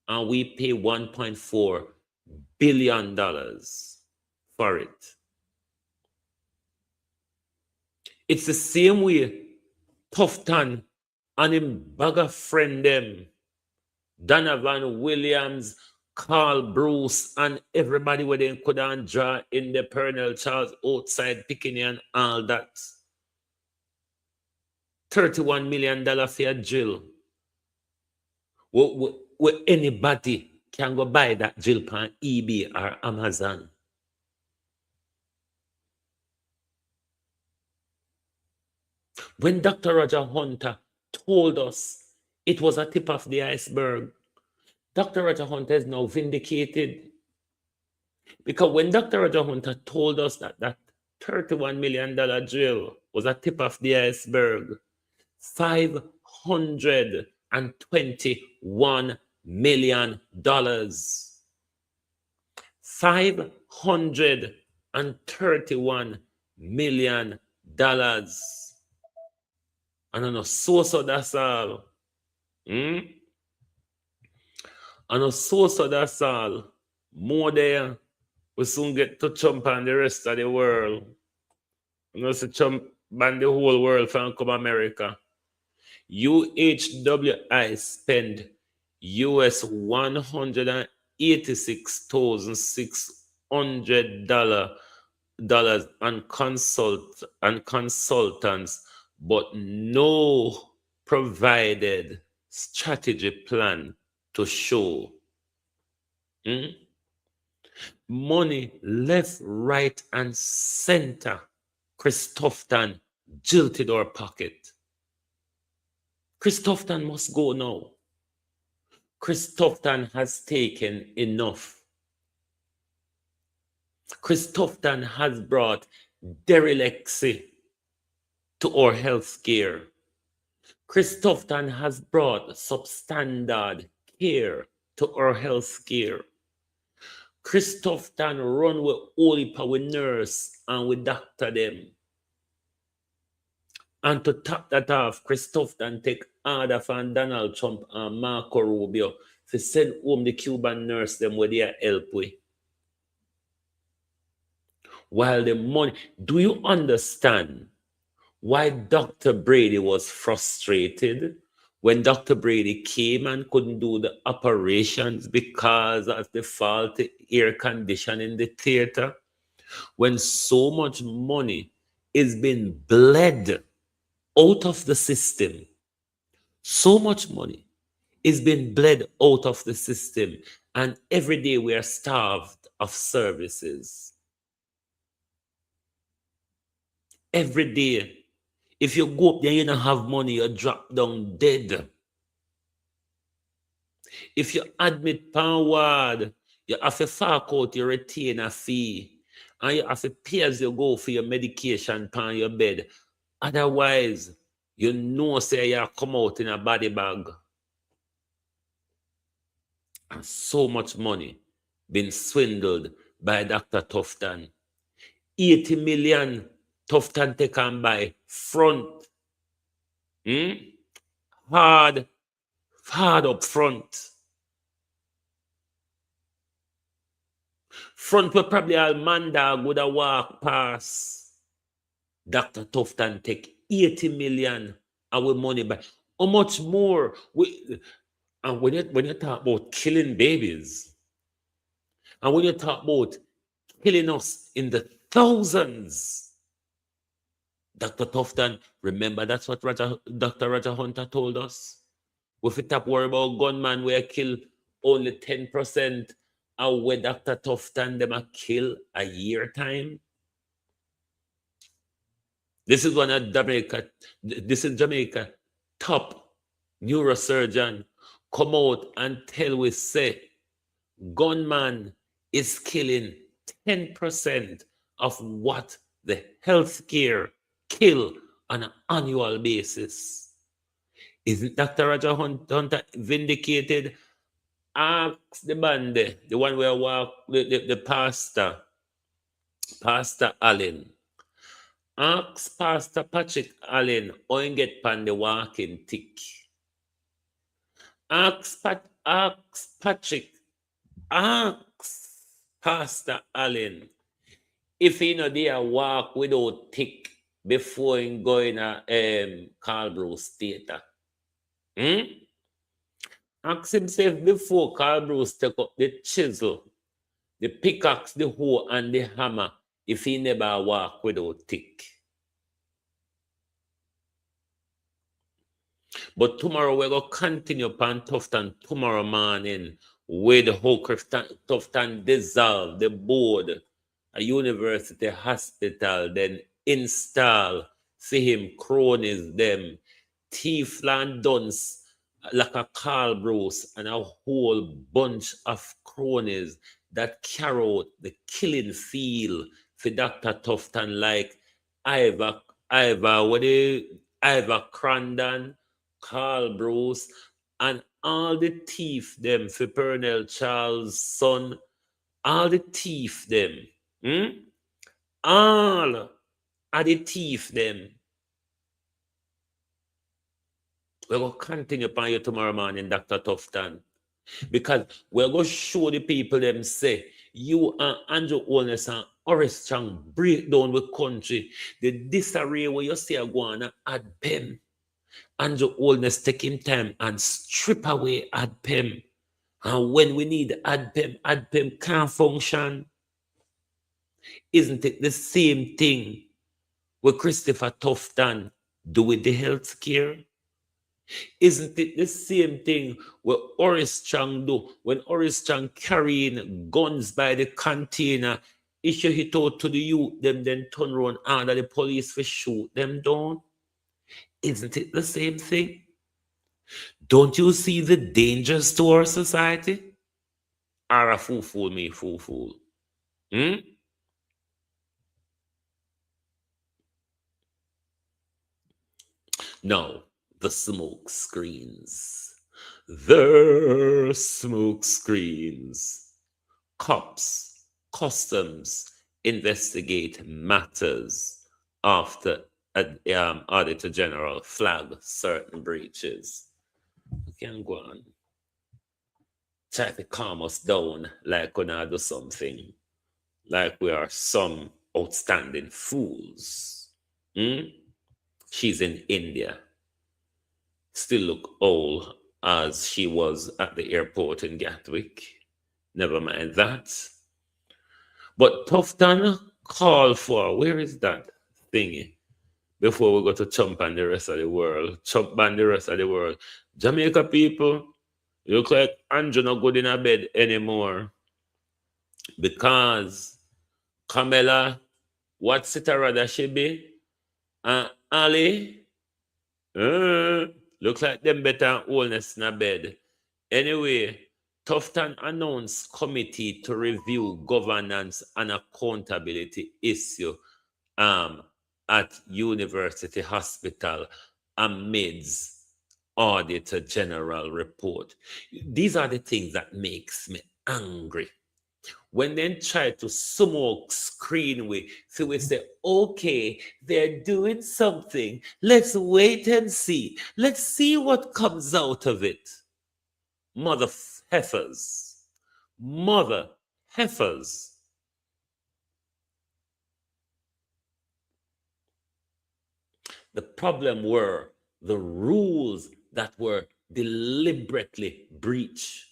And we pay $1.4 billion. for it. It's the same way Tufton and him bag of friend them, Donovan Williams, Carl Bruce, and everybody where they couldn't draw in the Pernell Charles outside picking and all that. $31 million for a drill. Where anybody can go buy that drill on eBay or Amazon. When Dr. Roger Hunter told us it was a tip of the iceberg, Dr. Roger Hunter is now vindicated. Because when Dr. Roger Hunter told us that that $31 million drill was a tip of the iceberg, $521 million. $531 million. And I know so that's all. And I so that's all. More there, we soon get to jump on the rest of the world. You know, so jump on the whole world from come America. UHWI spend US $186,600 on consultants, but no provided strategy plan to show. Money left, right, and center. Chris Tufton jilted our pocket. Chris Tufton must go now. Chris Tufton has taken enough. Chris Tufton has brought dereliccy to our health care. Chris Tufton has brought substandard care to our health care. Chris Tufton run with only power nurse and with doctor them. And to top that off, Chris Tufton take order from Donald Trump and Marco Rubio to send home the Cuban nurse them with their help with. While the money, do you understand why Dr. Brady was frustrated when Dr. Brady came and couldn't do the operations because of the faulty air conditioning in the theater? When so much money is being bled out of the system, so much money is being bled out of the system, and every day we are starved of services. Every day. If you go up there, you don't have money, you drop down dead. If you admit pan ward, you have to fork out your retainer fee, and you have to pay as you go for your medication pan your bed. Otherwise, you know say you come out in a body bag. And so much money been swindled by Dr. Tufton. 80 million Tufton take and buy front. Hard up front. Front where probably all Mandag would have walked past. Dr. Tufton take 80 million our money back. How much more? And when you talk about killing babies, and when you talk about killing us in the thousands, Dr. Tufton, remember that's what Dr. Roger Hunter told us? If we top worry about gunman, we kill only 10% of where Dr. Tufton them a kill a year time. This is one of Jamaica. This is Jamaica top neurosurgeon come out and tell we say gunman is killing 10% of what the healthcare kill on an annual basis. Isn't Dr. Roger Hunter vindicated? Ask the band, the one where walk the pastor, Pastor Allen. Ask Pastor Patrick Allen how he get pan the walking tick. Ask Patrick, ask Pastor Allen if he know they walk without tick before him going a Carl Bruce theater. Ask himself before Carl Bruce take up the chisel, the pickaxe, the hoe, and the hammer, if he never walk without tick. But tomorrow we're going to continue upon Tufton tomorrow morning with how Tufton dissolve the board, a university hospital, then install for him cronies, them Tiefland Duns, like a Carl Bruce, and a whole bunch of cronies that carry out the killing field for Dr. Tufton, like Ivor, Ivor Crandon, Carl Bruce, and all the thief them for Pernell Charles' son, all the thief them, all of the thief them. We're going to continue upon you tomorrow morning, Dr. Tufton, because we're going to show the people them say, you and Andrew Holness and Horace Chang break down with country, the disarray where you see a go on add pen. Andrew Holness take him time and strip away AdPem. And when we need AdPem can't function. Isn't it the same thing with Christopher Tufton do with the healthcare? Isn't it the same thing what Horace Chang do when Horace Chang carrying guns by the container, issue it out to the youth, them then turn around under the police for shoot them down? Isn't it the same thing? Don't you see the dangers to our society? Are a fool me, fool. No, the smoke screens. The smoke screens. Cops, customs investigate matters after Auditor General flag certain breaches. We can go on. Try to calm us down like we're not do something. Like we are some outstanding fools. She's in India. Still look old as she was at the airport in Gatwick. Never mind that. But Tufton call for, where is that thingy? Before we go to chump on the rest of the world. Chump on the rest of the world. Jamaica people, you look like Andrew not good in a bed anymore. Because Camilla, what's it rather she be? Ali, looks like them better wholeness in a bed. Anyway, Tufton announced committee to review governance and accountability issue at University Hospital amidst Auditor General report. These are the things that makes me angry. When they try to smoke screen so we say, okay, they're doing something. Let's wait and see. Let's see what comes out of it. Mother heifers. Mother heifers. The problem were the rules that were deliberately breached.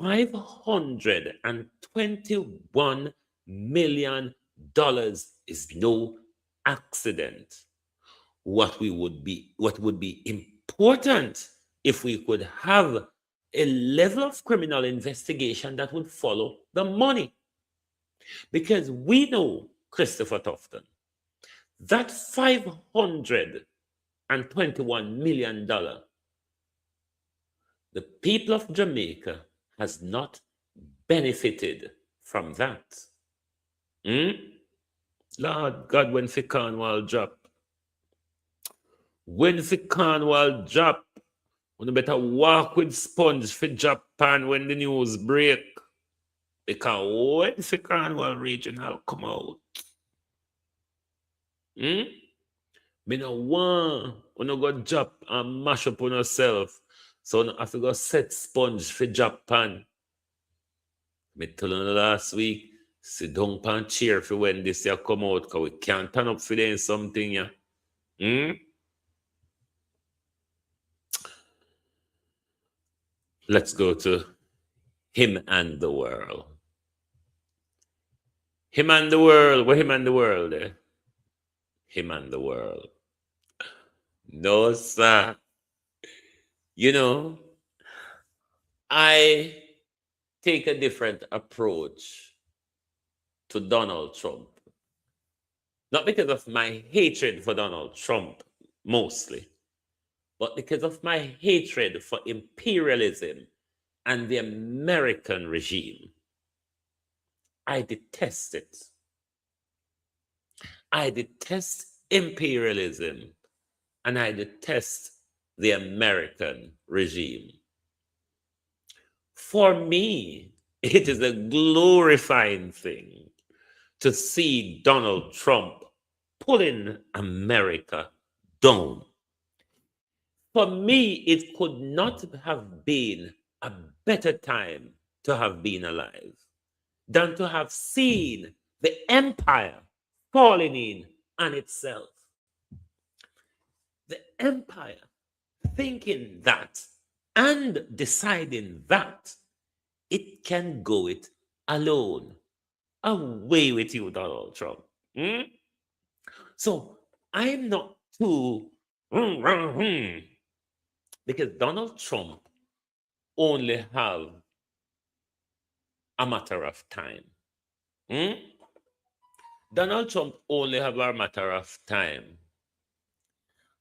$521 million is no accident. What would be important if we could have a level of criminal investigation that would follow the money. Because we know, Christopher Tufton, that $521 million, the people of Jamaica has not benefited from that. Lord God, when the Cornwall drop, when the Cornwall drop, you better walk with sponge for Japan when the news break. Because when the Cornwall regional come out, me no want when you go drop and mash up on yourself. So I have to go set sponge for Japan. Me told you last week, Sit down and cheer for when this year come out, because we can't turn up for them something, yeah. Let's go to Him and the World. Him and the World. Where Him and the World, eh? Him and the World. No, sir. You know, I take a different approach to Donald Trump. Not because of my hatred for Donald Trump, mostly, but because of my hatred for imperialism and the American regime. I detest it. I detest imperialism and I detest the American regime. For me, it is a glorifying thing to see Donald Trump pulling America down. For me, it could not have been a better time to have been alive than to have seen the empire falling in on itself. The empire thinking that and deciding that it can go it alone. Away with you, Donald Trump. So I'm not too because Donald Trump only have a matter of time. Donald Trump only have a matter of time.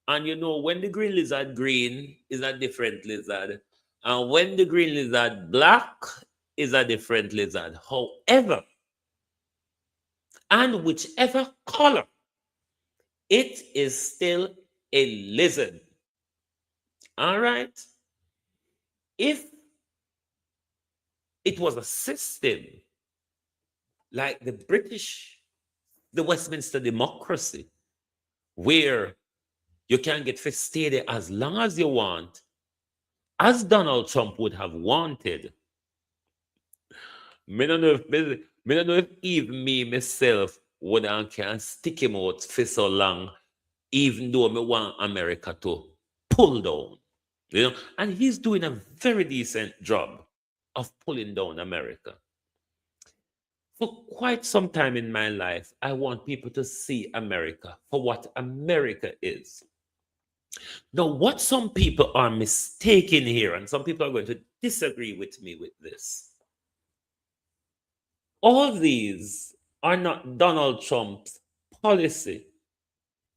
And you know, when the green lizard green is a different lizard. And when the green lizard black is a different lizard. However, and whichever color, it is still a lizard. All right? If it was a system like the British, the Westminster democracy, where you can get festered as long as you want, as Donald Trump would have wanted. Me don't know if even me myself would and can stick him out for so long, even though me want America to pull down. You know, and he's doing a very decent job of pulling down America. For quite some time in my life, I want people to see America for what America is. Now, what some people are mistaken here, and some people are going to disagree with me with this. All these are not Donald Trump's policy.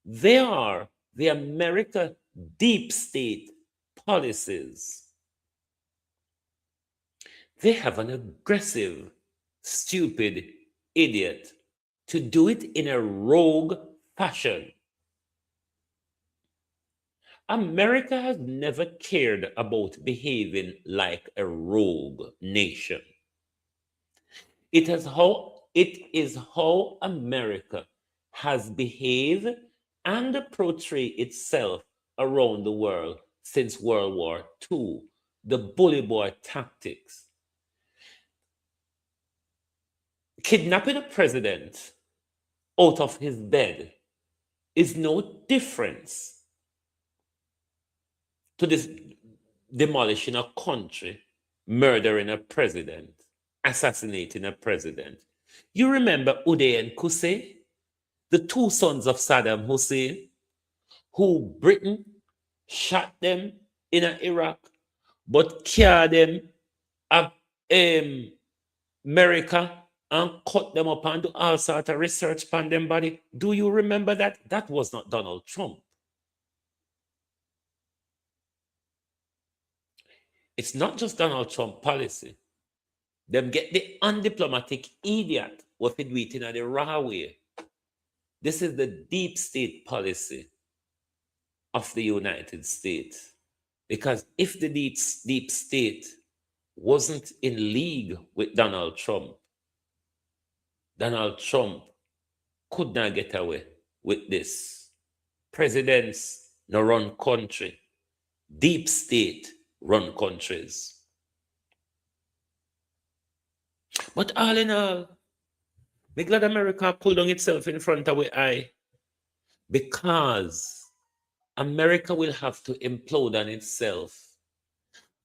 They are the America deep state policies. They have an aggressive, stupid idiot to do it in a rogue fashion. America has never cared about behaving like a rogue nation. It is how America has behaved and portrayed itself around the world since World War II, the bully boy tactics. Kidnapping a president out of his bed is no difference to this demolishing a country, murdering a president, assassinating a president. You remember Uday and Qusay, the two sons of Saddam Hussein, who Britain shot them in Iraq, but carried them up America and cut them up and do all sort of research on them body. Do you remember that? That was not Donald Trump. It's not just Donald Trump policy. Them get the undiplomatic idiot what it do it in the raw way. This is the deep state policy of the United States. Because if the deep state wasn't in league with Donald Trump could not get away with this. Presidents no run country. Deep state run countries. But all in all, Me glad America pulled on itself in front of our eye because America will have to implode on itself.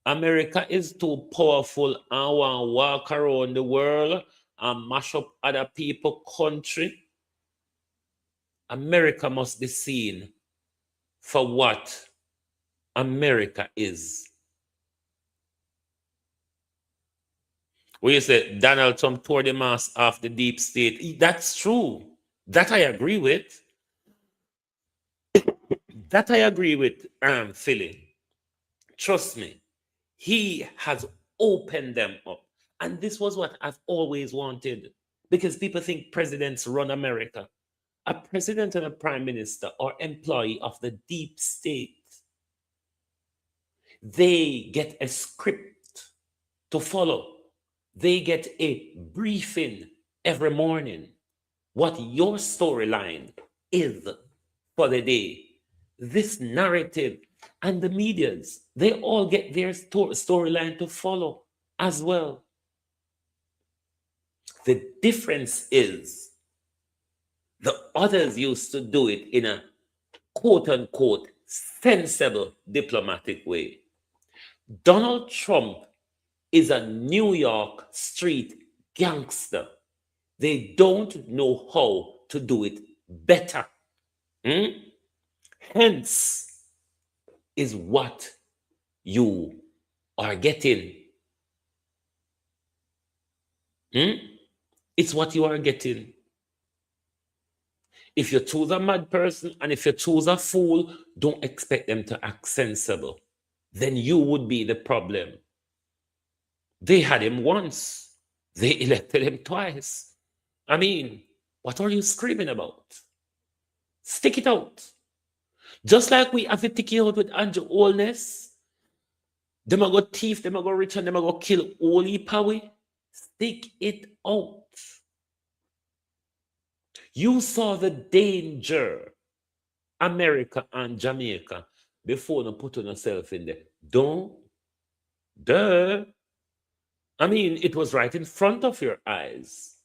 America is too powerful and want walk around the world and mash up other people country. America must be seen for what America is. Where you say Donald Trump tore the mask off the deep state. That's true. That I agree with. That I agree with, Philly. Trust me. He has opened them up. And this was what I've always wanted. Because people think presidents run America. A president and a prime minister are employee of the deep state. They get a script to follow. They get a briefing every morning. What your storyline is for the day. This narrative and the medias, they all get their storyline to follow as well. The difference is the others used to do it in a quote unquote sensible diplomatic way. Donald Trump is a New York street gangster. They don't know how to do it better. Hence is what you are getting. It's what you are getting. If you choose a mad person and if you choose a fool, don't expect them to act sensible. Then you would be the problem. They had him once. They elected him twice. I mean, what are you screaming about? Stick it out. Just like we have to stick it out with Andrew Holness. Them a go thief, them a go rich, and them a go kill all power. Stick it out. You saw the danger, America and Jamaica, before you put yourself in there. Don't. Duh. I mean, it was right in front of your eyes.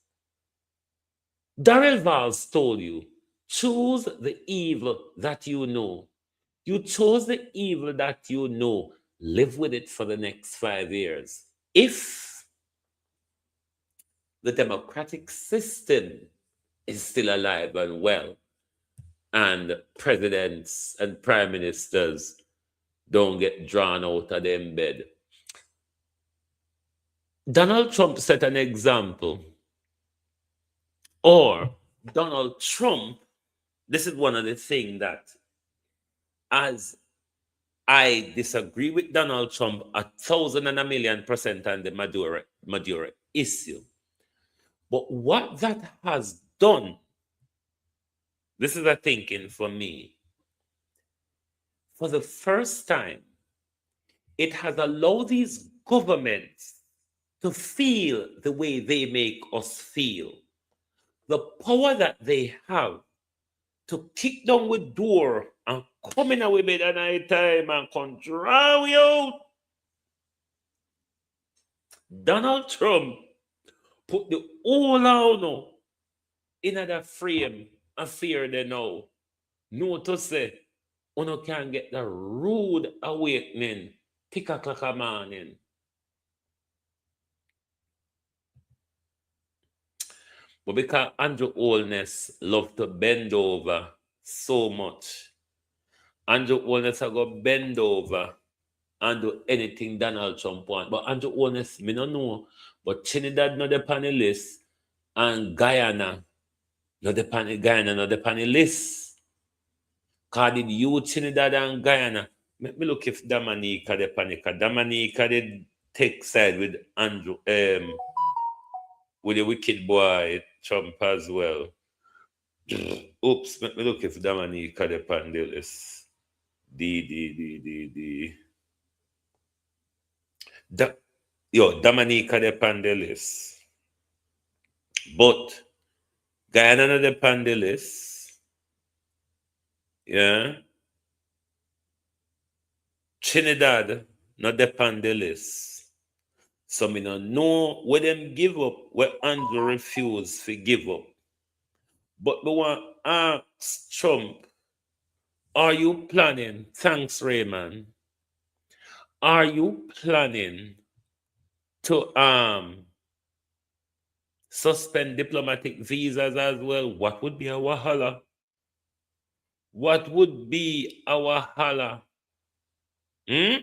Darrell Valls told you, choose the evil that you know. You chose the evil that you know. Live with it for the next 5 years. If the democratic system is still alive and well, and presidents and prime ministers don't get drawn out of them bed. Donald Trump set an example. Or Donald Trump, this is one of the things that, as I disagree with Donald Trump 1,000 and a million% on the Maduro issue. But what that has done, this is a thinking for me. For the first time, it has allowed these governments to feel the way they make us feel. The power that they have to kick down the door and come in our bed at night time and control you out. Donald Trump put the whole out in the frame of fear they know. No to say, you can get the rude awakening, tick o'clock a morning. But because Andrew Holness loved to bend over so much, Andrew Holness are going to bend over and do anything Donald Trump want. But Andrew Holness, me no know, but Trinidad not the panel list and Guyana not the panel list. Because did you Trinidad and Guyana, let me look if Dominica the panic. Dominica did take side with Andrew, with the wicked boy Trump as well. Oops, let me look if Dominica the panel list. Dominica the panel list. But Guyana not the panel list. Yeah. Trinidad not the panel list. So me no know where them give up, where Andrew refuse to give up. But me want ask Trump, are you planning? Thanks, Raymond. Are you planning to suspend diplomatic visas as well? What would be our holla? What would be our holla? Hmm?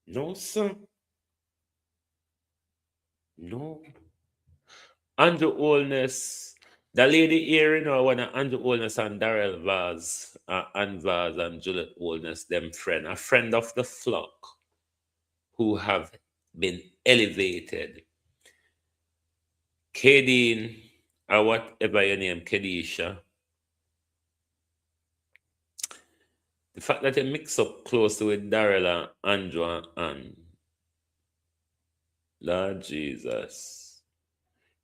No, sir. No. Andrew Holness, the lady here, you know, one of Andrew Holness and Darrell Vaz, and Vaz and Juliet Holness, them friend, a friend of the flock who have been elevated. Kadeen, or whatever your name, Kedisha. The fact that they mix up closely with Darrell and Andrew and Lord Jesus.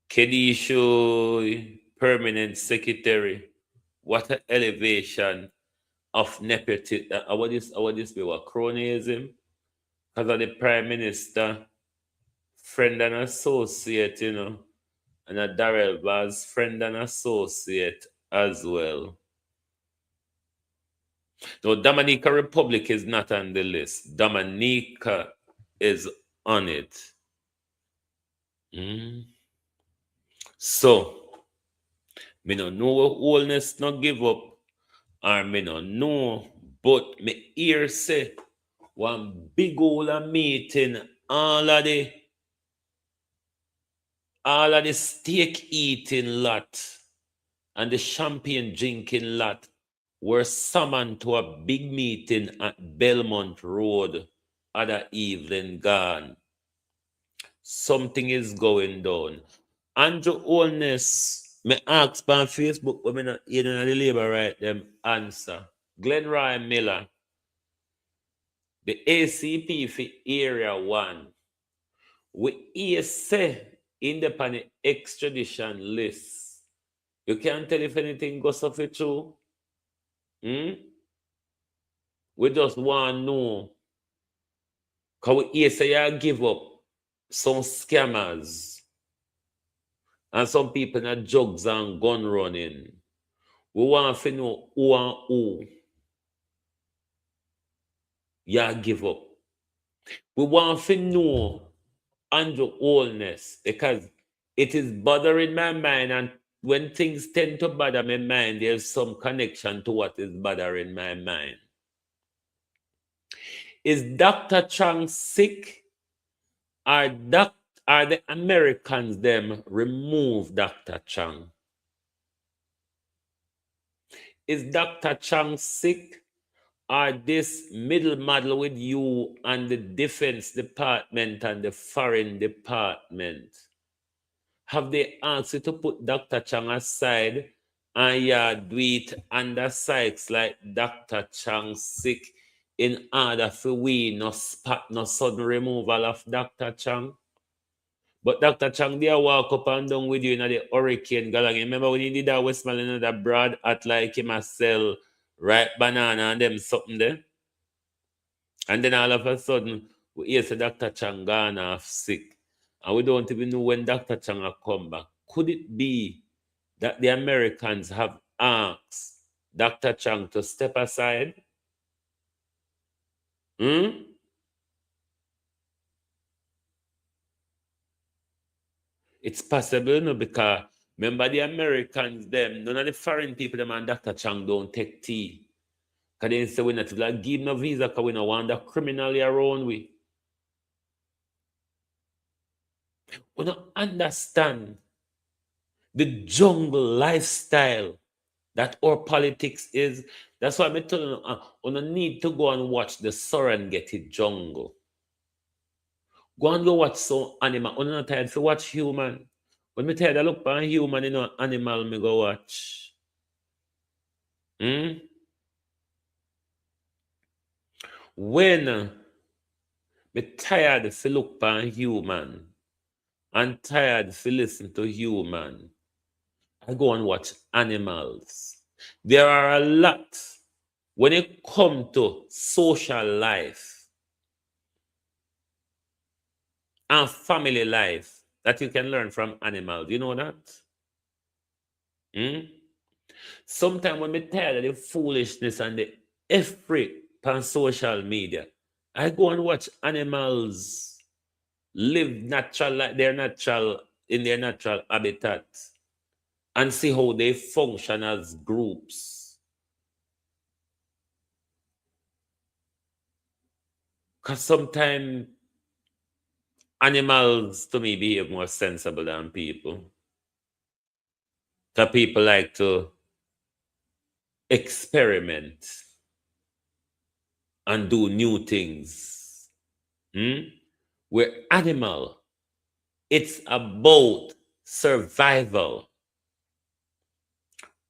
Kedisha, permanent secretary. What an elevation of nepotism. What this be what cronyism? Because of the prime minister, friend and associate, you know, and a Darrell Vaz, friend and associate as well. No, Dominica Republic is not on the list. Dominica is on it. Mm. So, me no know what wholeness no give up, or me no know, but me hear say one big old meeting, all of the steak eating lot and the champagne drinking lot were summoned to a big meeting at Belmont Road other evening gone. Something is going down. Andrew Holness, me ask on Facebook, but me not in the labor right them answer. Glenn Ryan Miller, the ACP for Area 1, we say independent extradition list. You can't tell if anything goes off it true. Hmm? We just want to know. Because we say you give up some scammers and some people in drugs and gun running. We want to know who and who you give up. We want to know Andrew Holness because it is bothering my mind, and when things tend to bother my mind, there's some connection to what is bothering my mind. Is Dr. Chang sick? Are the Americans them remove Dr. Chang? Is Dr. Chang sick? Are this middle model with you and the Defense Department and the Foreign Department? Have they asked you to put Dr. Chang aside and do it under sites like Dr. Chang sick in order for we no spot no sudden removal of Dr. Chang? But Dr. Chang, they walk up and down with you in the hurricane galang. Remember when he did that Westmoreland, that broad at like him a sell ripe banana and them something there? And then all of a sudden, we hear say Dr. Chang gone off sick. And we don't even know when Dr. Chang will come back. Could it be that the Americans have asked Dr. Chang to step aside? Hmm? It's possible, no, because remember the Americans, them, none of the foreign people, them and Dr. Chang don't take tea. Because they say we not like give no visa because we don't want the criminally around we. We don't understand the jungle lifestyle that our politics is. That's why I'm telling you, we don't need to go and watch the Serengeti jungle. Go and go watch some animal. I'm not tired to watch human. When me tired, I look for human, you know, animal me go watch. Hmm? When me tired to look for human and tired to listen to human, I go and watch animals. There are a lot when it comes to social life and family life that you can learn from animals. You know that? Hmm? Sometimes when me tired of the foolishness and the effort on social media, I go and watch animals live natural like their natural in their natural habitat and see how they function as groups. Because sometimes animals to me behave more sensible than people. Because people like to experiment and do new things. Hmm? Where animal, it's about survival.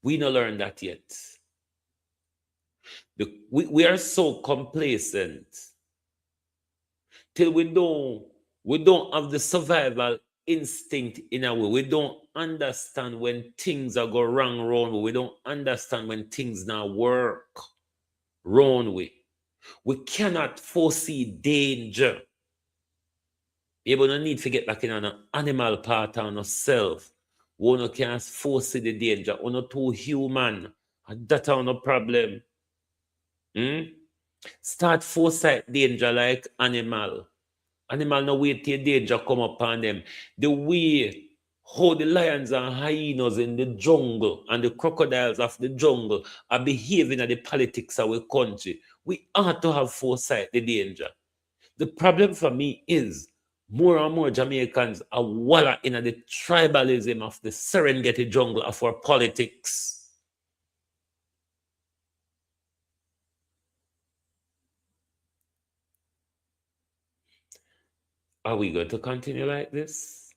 We don't learn that yet. We are so complacent till we don't have the survival instinct in our way. We don't understand when things are go wrong around. We don't understand when things not work wrong way. We cannot foresee danger. You don't need to get back in an animal part on yourself. One can't foresee the danger. One too human. And that are no problem. Hmm? Start foresight danger like animal. Animal no wait till danger come upon them. The way how the lions and hyenas in the jungle and the crocodiles of the jungle are behaving at the politics of our country. We ought to have foresight the danger. The problem for me is more and more Jamaicans are walla in the tribalism of the Serengeti jungle of our politics. Are we going to continue like this?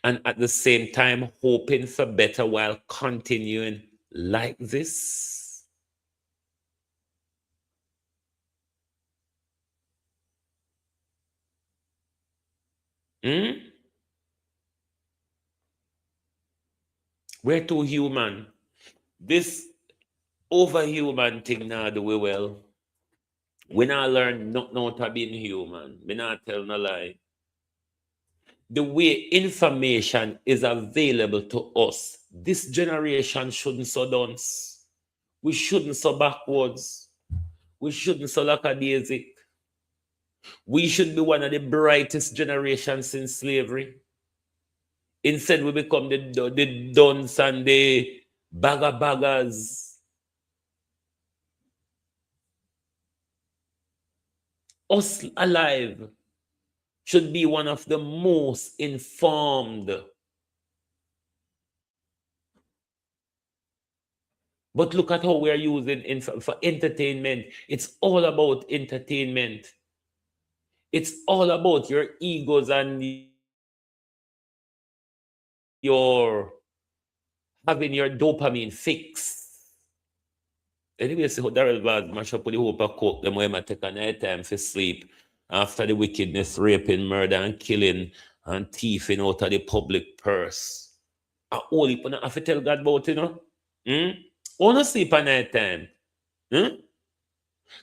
And at the same time, hoping for better while continuing like this? Hmm? We're too human. This overhuman thing now do we well. We not learn not to being human. We not tell no lie. The way information is available to us, this generation shouldn't so dunce. We shouldn't so backwards. We shouldn't so lackadaisic. We should be one of the brightest generations since slavery. Instead, we become the dunce and the baggers. Us alive should be one of the most informed. But look at how we're using for entertainment. It's all about entertainment. It's all about your egos and your having your dopamine fix. Anyway, so Daryl Vaz mash up with the hope of coke them when I take a night time for sleep after the wickedness, raping, murder, and killing and thieving out of the public purse. I only have to tell God about it, you know? Wanna sleep at night time?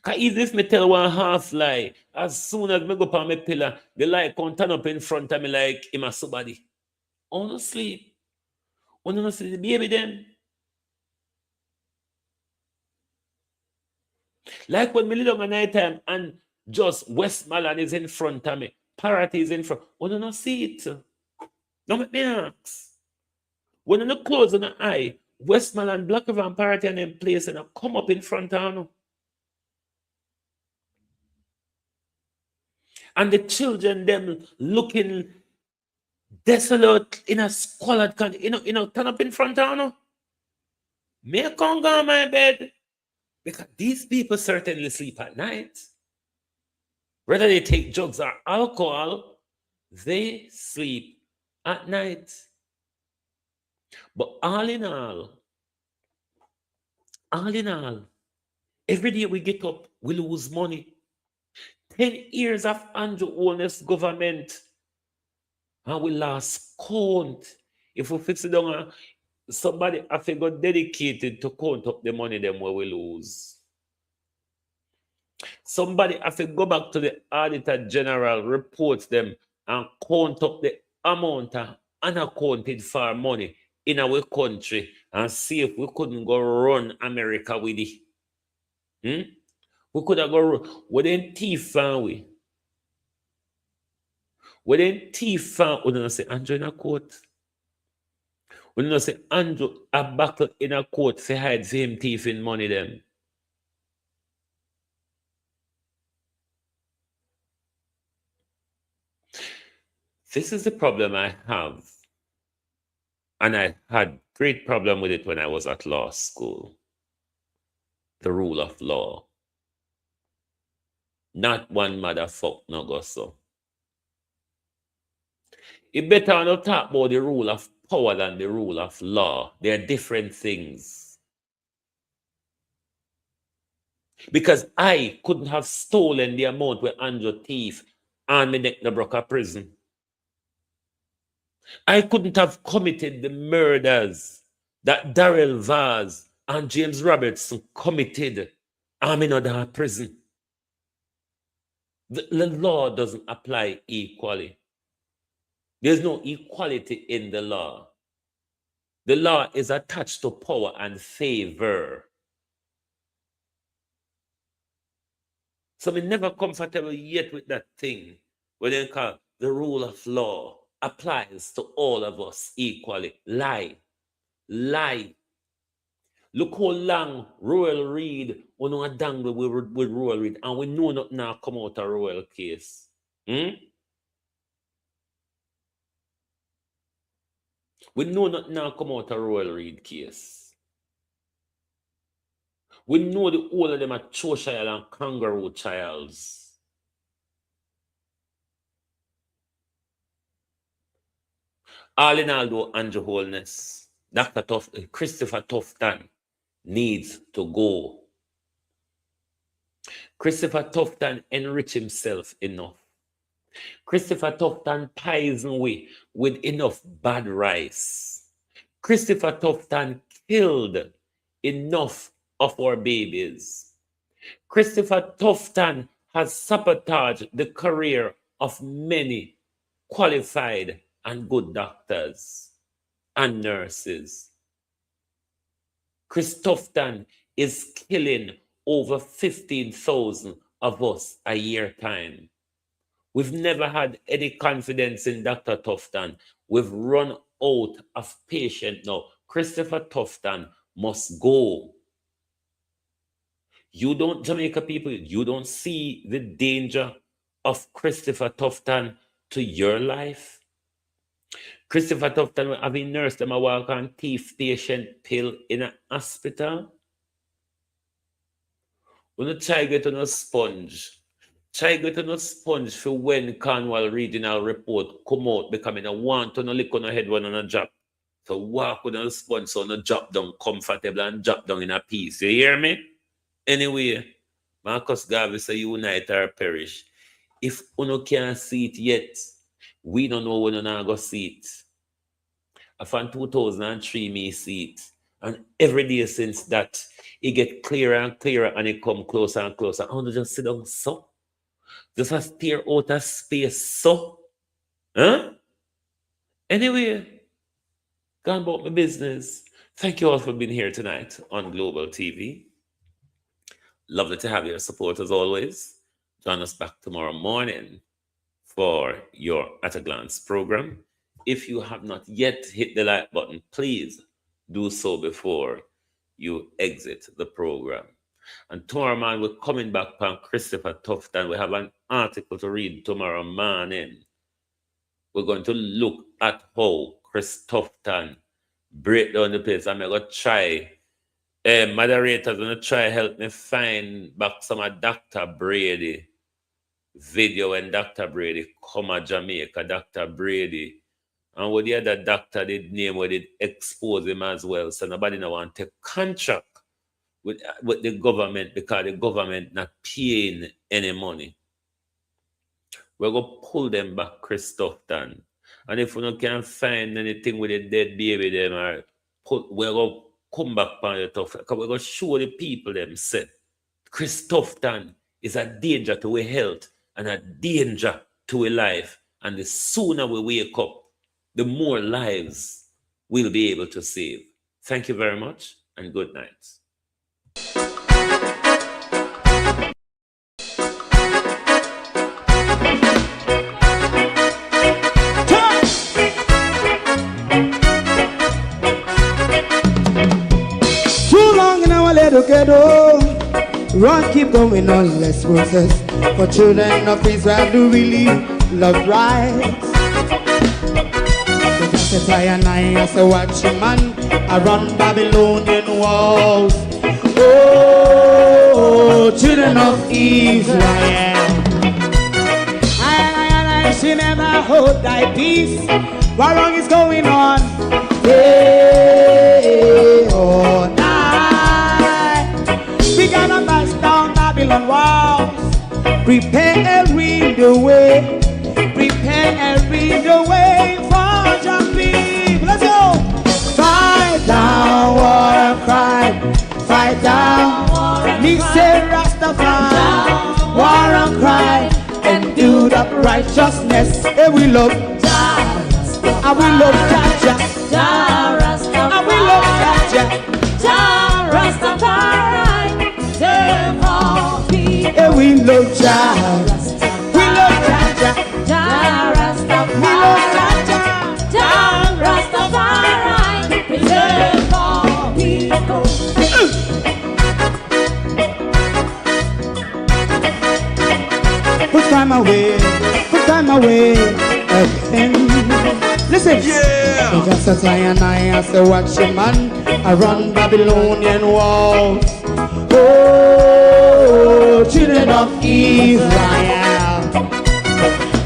Cause even if me tell one half lie, as soon as me go up on my pillar, the light come turn up in front of me like him a somebody. Wanna sleep? Wanna see the baby then? Like when me lay down at night time and just Westmoreland is in front of me, Parrot is in front. Wanna not see it? Don't make me ask. When you close on the eye, Westmoreland, Black River and Parrot and them place and come up in front of you. And the children them looking desolate in a squalid country, turn up in front of you. Me can't go on my bed. Because these people certainly sleep at night. Whether they take drugs or alcohol, they sleep at night. But all in all, every day we get up, we lose money. 10 years of Andrew Holness government, and we lost count. If we fix it down, somebody have to go dedicated to count up the money them where we lose. Somebody have to go back to the Auditor General reports them and count up the amount of unaccounted for money in our country and see if we couldn't go run America with it. We could have go with them thief fan we. With them thief fan, we don't say Andrew in a court. We don't say Andrew a buckle in a court for hide for him thieving money them. This is the problem I have. And I had great problem with it when I was at law school. The rule of law. Not one motherfucker no go so. It better not talk about the rule of power than the rule of law. They are different things. Because I couldn't have stolen the amount where Andrew thief and me neck no broke a prison. I couldn't have committed the murders that Darrell Vaz and James Robertson committed. I'm in a prison. The law doesn't apply equally. There's no equality in the law. The law is attached to power and favor. So I'm never comfortable yet with that thing where they call the rule of law applies to all of us equally. Lie. Lie. Look how long Royal Reid when we dangle with Royal Reid and we know not now come out a Royal case. We know not now come out a Royal Reid case. We know the all of them are Cho child and kangaroo childs. All in all, though, Andrew Holness, Christopher Tufton needs to go. Christopher Tufton enrich himself enough. Christopher Tufton poison we with enough bad rice. Christopher Tufton killed enough of our babies. Christopher Tufton has sabotaged the career of many qualified and good doctors and nurses. Chris Tufton is killing over 15,000 of us a year time. We've never had any confidence in Dr. Tufton. We've run out of patience now. Christopher Tufton must go. You don't, Jamaica people, you don't see the danger of Christopher Tufton to your life. Christopher Tufton having nursed them a walk on thief patient pill in a hospital. When you try get on a sponge, try get on a sponge for when Cornwall Regional Report come out becoming a want to no lick on a head one on a job. So walk on a sponge so no drop down comfortable and drop down in a piece. You hear me? Anyway, Marcus Garvey say unite or perish. If you can't see it yet, we don't know when you're not going to see it. I found 2003 me see it. And every day since that, it get clearer and clearer and it come closer and closer. I want to just sit down so. Just a stare out of space so. Huh? Anyway, gone about my business. Thank you all for being here tonight on Global TV. Lovely to have your support as always. Join us back tomorrow morning for your At a Glance program. If you have not yet hit the like button, please do so before you exit the program. And tomorrow morning, we're coming back from Christopher Tufton. We have an article to read tomorrow morning. We're going to look at how Chris Tufton break down the place. I'm going to try, moderators, going to try help me find back some of Dr. Brady video when Dr. Brady come to Jamaica. Dr. Brady and what the other doctor did name where did expose him as well. So nobody now want to take contract with the government because the government not paying any money. We're going to pull them back, Chris Tufton. And if we can't find anything with a dead baby, them or we're going to come back on the Tufton. Because we're going to show the people them say, Chris Tufton is a danger to our health and a danger to our life. And the sooner we wake up, the more lives we'll be able to save. Thank you very much and good night. Too long in our little ghetto, run keep going on, less process. For children of Israel do really love rights. So just as I as a watching man, I run Babylonian walls. Oh, children of Israel, I should never hold thy peace. What wrong is going on? Hey, oh, night. We gonna bust down Babylon walls. Prepare the way. Prepare the way for your people. Let's go. Fight down, war and cry. Fight down, me say Rastafari. War and cry and build up righteousness. Hey, we love and we love Jaja. And we love Jaja. Hey, we love Jaja. We love Jaja. We love Jaja. Put time away again. Listen, yeah. Just as I as a watching man, I run Babylonian walls. Oh, children of Israel,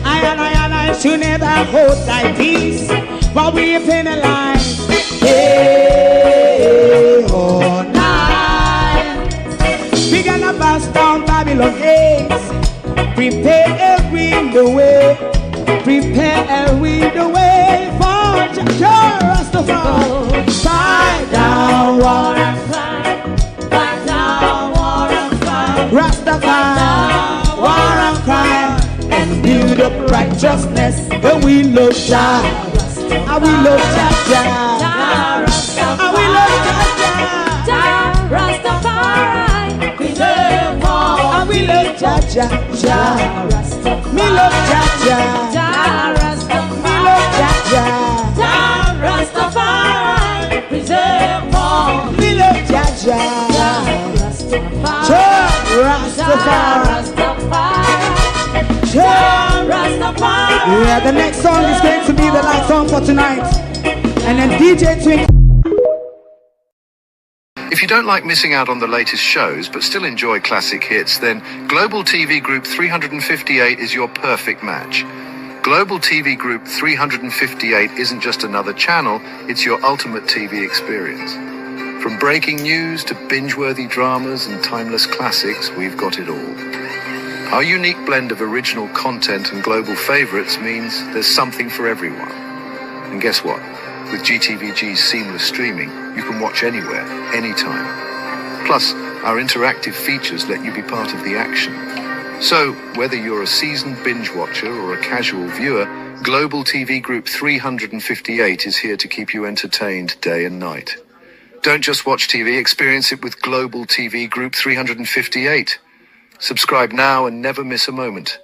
I should never hold thy peace while we penalize. Hey, oh, night. We gonna bust down Babylon gates. Prepare the way. Prepare the way for Rastafari. Fight down, war and cry. Fight down, war and cry. Rastafari, war and cry, and build up righteousness. And we love Jah, and we love Jah, and we love Jah, Rastafari. We love all, and we love Jah. Me love Jah. Me love Jah. Rastafari, preserve all. Me love Jah. Rastafari. Yeah, the next song is going to be the last song for tonight. And then DJ Twink. If you don't like missing out on the latest shows but still enjoy classic hits, then Global TV Group 358 is your perfect match. Global TV Group 358 isn't just another channel, it's your ultimate TV experience. From breaking news to binge-worthy dramas and timeless classics, we've got it all. Our unique blend of original content and global favorites means there's something for everyone. And guess what? With GTVG's seamless streaming, you can watch anywhere, anytime. Plus, our interactive features let you be part of the action. So, whether you're a seasoned binge watcher or a casual viewer, Global TV Group 358 is here to keep you entertained day and night. Don't just watch TV, experience it with Global TV Group 358. Subscribe now and never miss a moment.